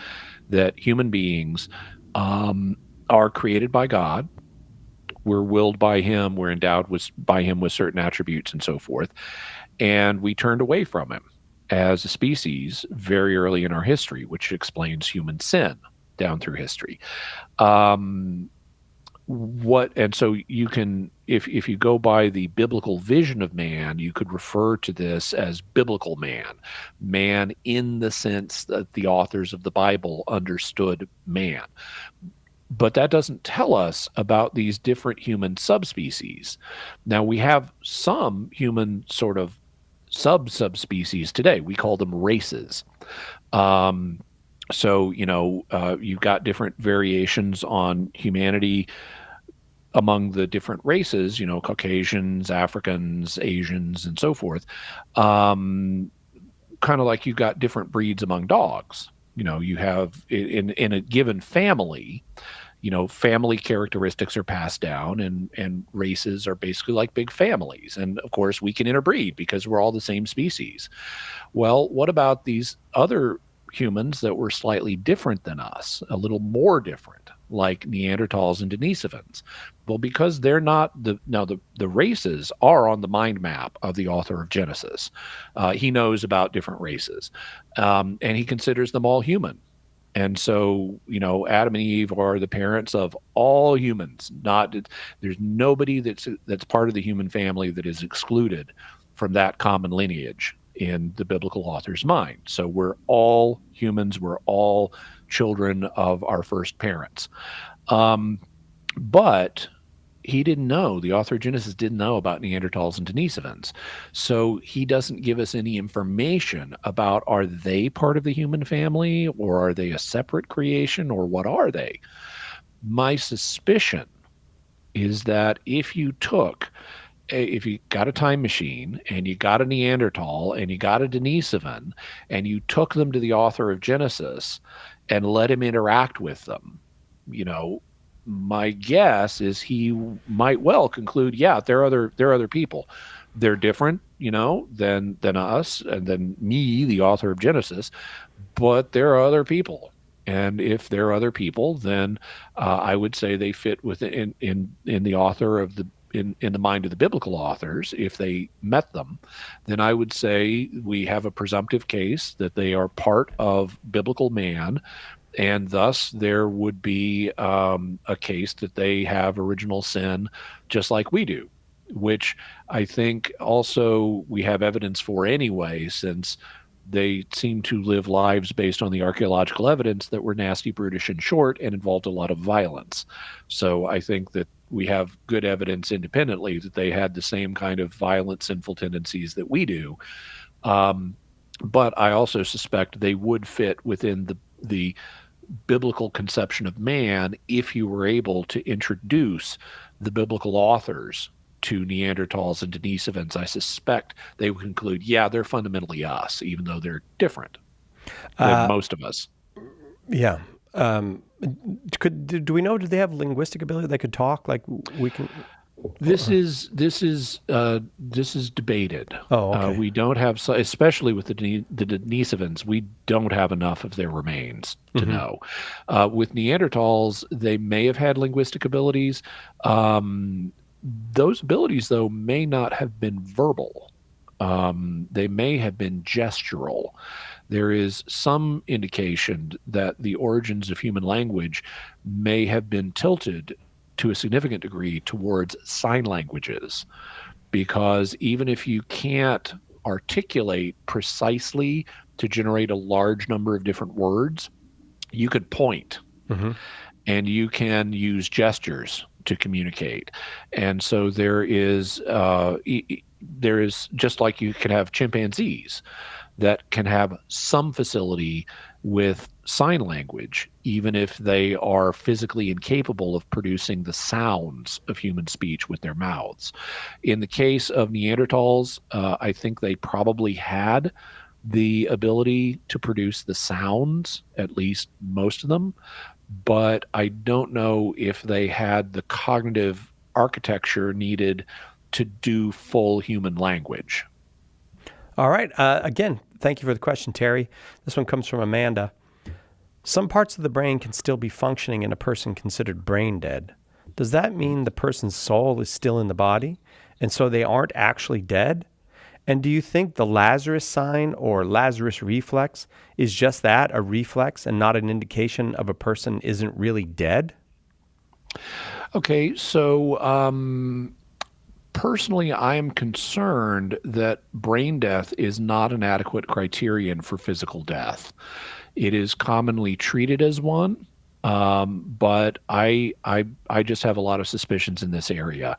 Speaker 2: that human beings are created by God. We're willed by him. We're endowed by him with certain attributes and so forth. And we turned away from him as a species very early in our history, which explains human sin down through history. And so you can, if you go by the biblical vision of man, you could refer to this as biblical man in the sense that the authors of the Bible understood man. But that doesn't tell us about these different human subspecies. Now, we have some human sort of subspecies today. We call them races. So, you've got different variations on humanity among the different races, Caucasians, Africans, Asians, and so forth. Kind of like you've got different breeds among dogs. You have in a given family, family characteristics are passed down, and races are basically like big families. And of course, we can interbreed because we're all the same species. Well, what about these other humans that were slightly different than us, a little more different, like Neanderthals and Denisovans? Well, because they're not the races are on the mind map of the author of Genesis. He knows about different races, and he considers them all human. And so, Adam and Eve are the parents of all humans. There's nobody that's part of the human family that is excluded from that common lineage in the biblical author's mind. So we're all humans. We're all children of our first parents. But he didn't know, the author of Genesis didn't know about Neanderthals and Denisovans. So he doesn't give us any information about, are they part of the human family, or are they a separate creation, or what are they? My suspicion is that if you took a time machine and you got a Neanderthal and you got a Denisovan and you took them to the author of Genesis and let him interact with them, my guess is he might well conclude, yeah, they're other people. They're different, than us and than me, the author of Genesis, but they're other people. And if they're other people, then I would say they fit within in the author of in the mind of the biblical authors. If they met them, then I would say we have a presumptive case that they are part of biblical man, and thus there would be a case that they have original sin just like we do, which I think also we have evidence for anyway, since they seem to live lives based on the archaeological evidence that were nasty, brutish, and short and involved a lot of violence. So I think that we have good evidence independently that they had the same kind of violent, sinful tendencies that we do. But I also suspect they would fit within the biblical conception of man if you were able to introduce the biblical authors to Neanderthals and Denisovans. I suspect they would conclude, yeah, they're fundamentally us, even though they're different than most of us.
Speaker 1: Yeah. Do we know, do they have linguistic ability? They could talk like we can?
Speaker 2: This is debated.
Speaker 1: Oh, okay.
Speaker 2: We don't have, especially with the Denisovans, we don't have enough of their remains to know. With Neanderthals, they may have had linguistic abilities. Those abilities, though, may not have been verbal. They may have been gestural. There is some indication that the origins of human language may have been tilted to a significant degree towards sign languages, because even if you can't articulate precisely to generate a large number of different words, you could point and you can use gestures to communicate. And so there is just like you can have chimpanzees that can have some facility with sign language, even if they are physically incapable of producing the sounds of human speech with their mouths. In the case of Neanderthals, I think they probably had the ability to produce the sounds, at least most of them, but I don't know if they had the cognitive architecture needed to do full human language.
Speaker 1: All right. Again, thank you for the question, Terry. This one comes from Amanda. Some parts of the brain can still be functioning in a person considered brain dead. Does that mean the person's soul is still in the body, and so they aren't actually dead? And do you think the Lazarus sign or Lazarus reflex is just that, a reflex, and not an indication of a person isn't really dead?
Speaker 2: Okay, so personally, I am concerned that brain death is not an adequate criterion for physical death. It is commonly treated as one, but I just have a lot of suspicions in this area,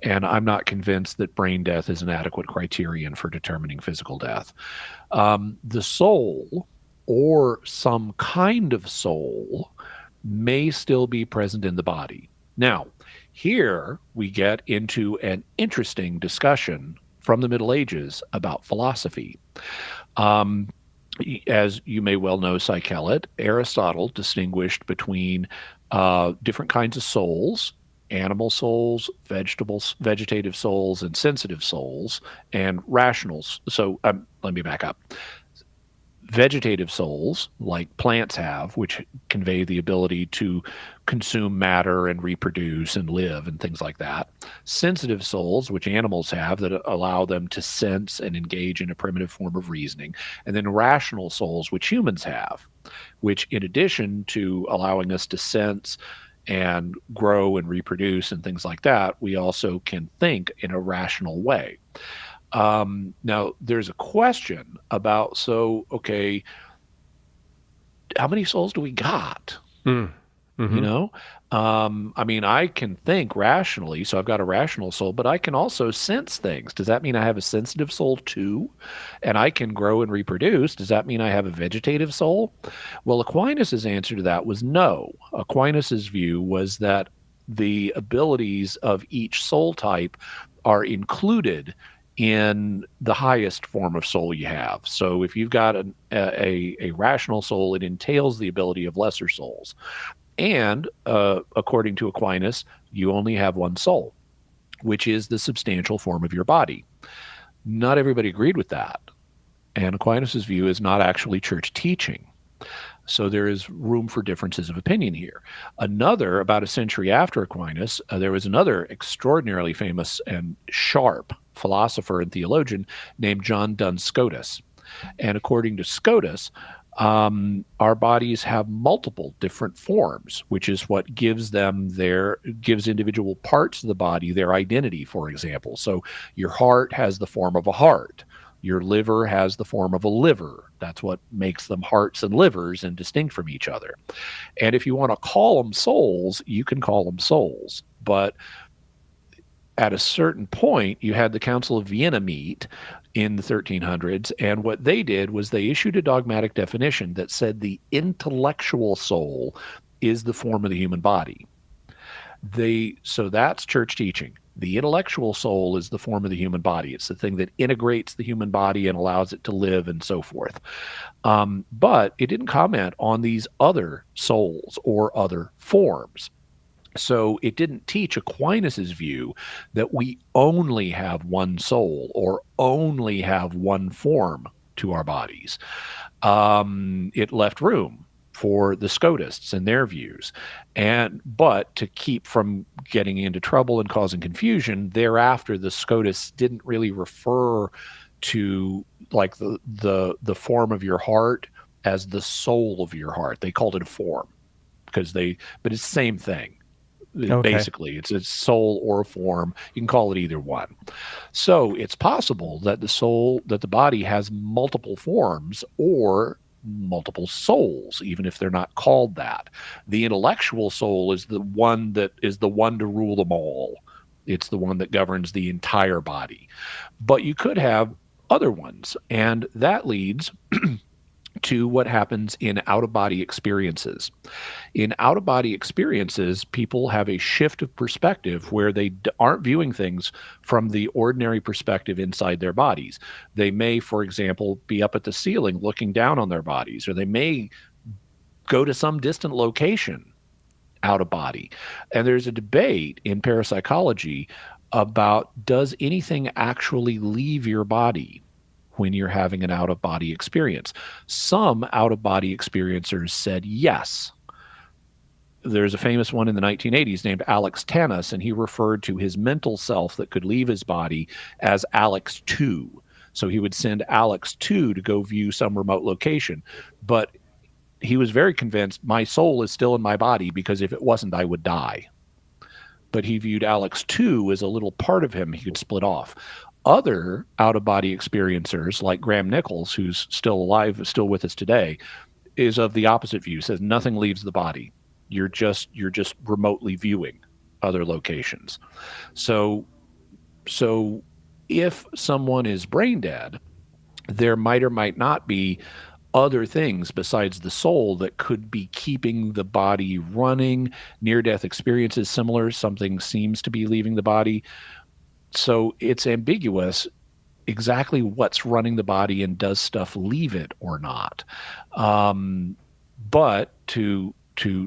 Speaker 2: and I'm not convinced that brain death is an adequate criterion for determining physical death. The soul, or some kind of soul, may still be present in the body. Now, here we get into an interesting discussion from the Middle Ages about philosophy. As you may well know, Cy Kellett, Aristotle distinguished between different kinds of souls: animal souls, vegetative souls, and sensitive souls, and rationals. So let me back up. Vegetative souls, like plants have, which convey the ability to consume matter and reproduce and live and things like that. Sensitive souls, which animals have, that allow them to sense and engage in a primitive form of reasoning. And then rational souls, which humans have, which in addition to allowing us to sense and grow and reproduce and things like that, we also can think in a rational way. Now, there's a question about, okay, how many souls do we got? You know? I mean, I can think rationally, so I've got a rational soul, but I can also sense things. Does that mean I have a sensitive soul too? And I can grow and reproduce. Does that mean I have a vegetative soul? Well, Aquinas' answer to that was no. Aquinas' view was that the abilities of each soul type are included in the highest form of soul you have. So if you've got a rational soul, it entails the ability of lesser souls. And according to Aquinas, you only have one soul, which is the substantial form of your body. Not everybody agreed with that. And Aquinas' view is not actually church teaching. So there is room for differences of opinion here. About a century after Aquinas, there was another extraordinarily famous and sharp philosopher and theologian named John Duns Scotus. And according to Scotus, our bodies have multiple different forms, which is what gives individual parts of the body their identity, for example. So your heart has the form of a heart. Your liver has the form of a liver. That's what makes them hearts and livers and distinct from each other. And if you want to call them souls, you can call them souls. But at a certain point, you had the Council of Vienna meet in the 1300s, and what they did was they issued a dogmatic definition that said the intellectual soul is the form of the human body. So that's church teaching. The intellectual soul is the form of the human body. It's the thing that integrates the human body and allows it to live and so forth. But it didn't comment on these other souls or other forms. So it didn't teach Aquinas' view that we only have one soul or only have one form to our bodies. It left room for the Scotists and their views. But to keep from getting into trouble and causing confusion, thereafter the Scotists didn't really refer to like the form of your heart as the soul of your heart. They called it a form but it's the same thing. Okay. Basically, it's a soul or a form. You can call it either one. So it's possible that the body has multiple forms or multiple souls, even if they're not called that. The intellectual soul is the one to rule them all. It's the one that governs the entire body. But you could have other ones, and that leads to what happens in out-of-body experiences. In out-of-body experiences, people have a shift of perspective where they aren't viewing things from the ordinary perspective inside their bodies. They may, for example, be up at the ceiling looking down on their bodies, or they may go to some distant location out of body. And there's a debate in parapsychology about, does anything actually leave your body when you're having an out-of-body experience? Some out-of-body experiencers said yes. There's a famous one in the 1980s named Alex Tannis, and he referred to his mental self that could leave his body as Alex 2. So he would send Alex 2 to go view some remote location. But he was very convinced my soul is still in my body, because if it wasn't, I would die. But he viewed Alex 2 as a little part of him he could split off. Other out-of-body experiencers, like Graham Nichols, who's still alive, still with us today, is of the opposite view, says nothing leaves the body. You're just remotely viewing other locations. So if someone is brain dead, there might or might not be other things besides the soul that could be keeping the body running. Near-death experiences similar. Something seems to be leaving the body. So it's ambiguous exactly what's running the body and does stuff leave it or not. But to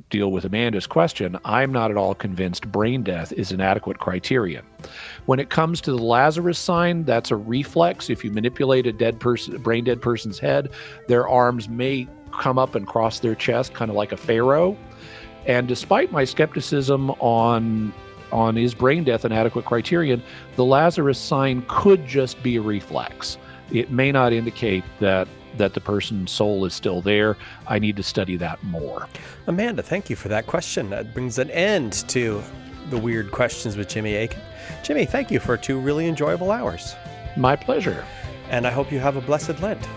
Speaker 2: deal with Amanda's question, I'm not at all convinced brain death is an adequate criterion. When it comes to the Lazarus sign, that's a reflex. If you manipulate a brain dead person's head, their arms may come up and cross their chest, kind of like a pharaoh. And despite my skepticism on is brain death an adequate criterion, the Lazarus sign could just be a reflex. It may not indicate that the person's soul is still there. I need to study that more.
Speaker 1: Amanda, thank you for that question. That brings an end to the Weird Questions with Jimmy Akin. Jimmy, thank you for 2 really enjoyable hours.
Speaker 2: My pleasure.
Speaker 1: And I hope you have a blessed Lent.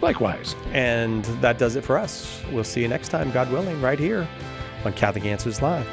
Speaker 2: Likewise.
Speaker 1: And that does it for us. We'll see you next time, God willing, right here on Catholic Answers Live.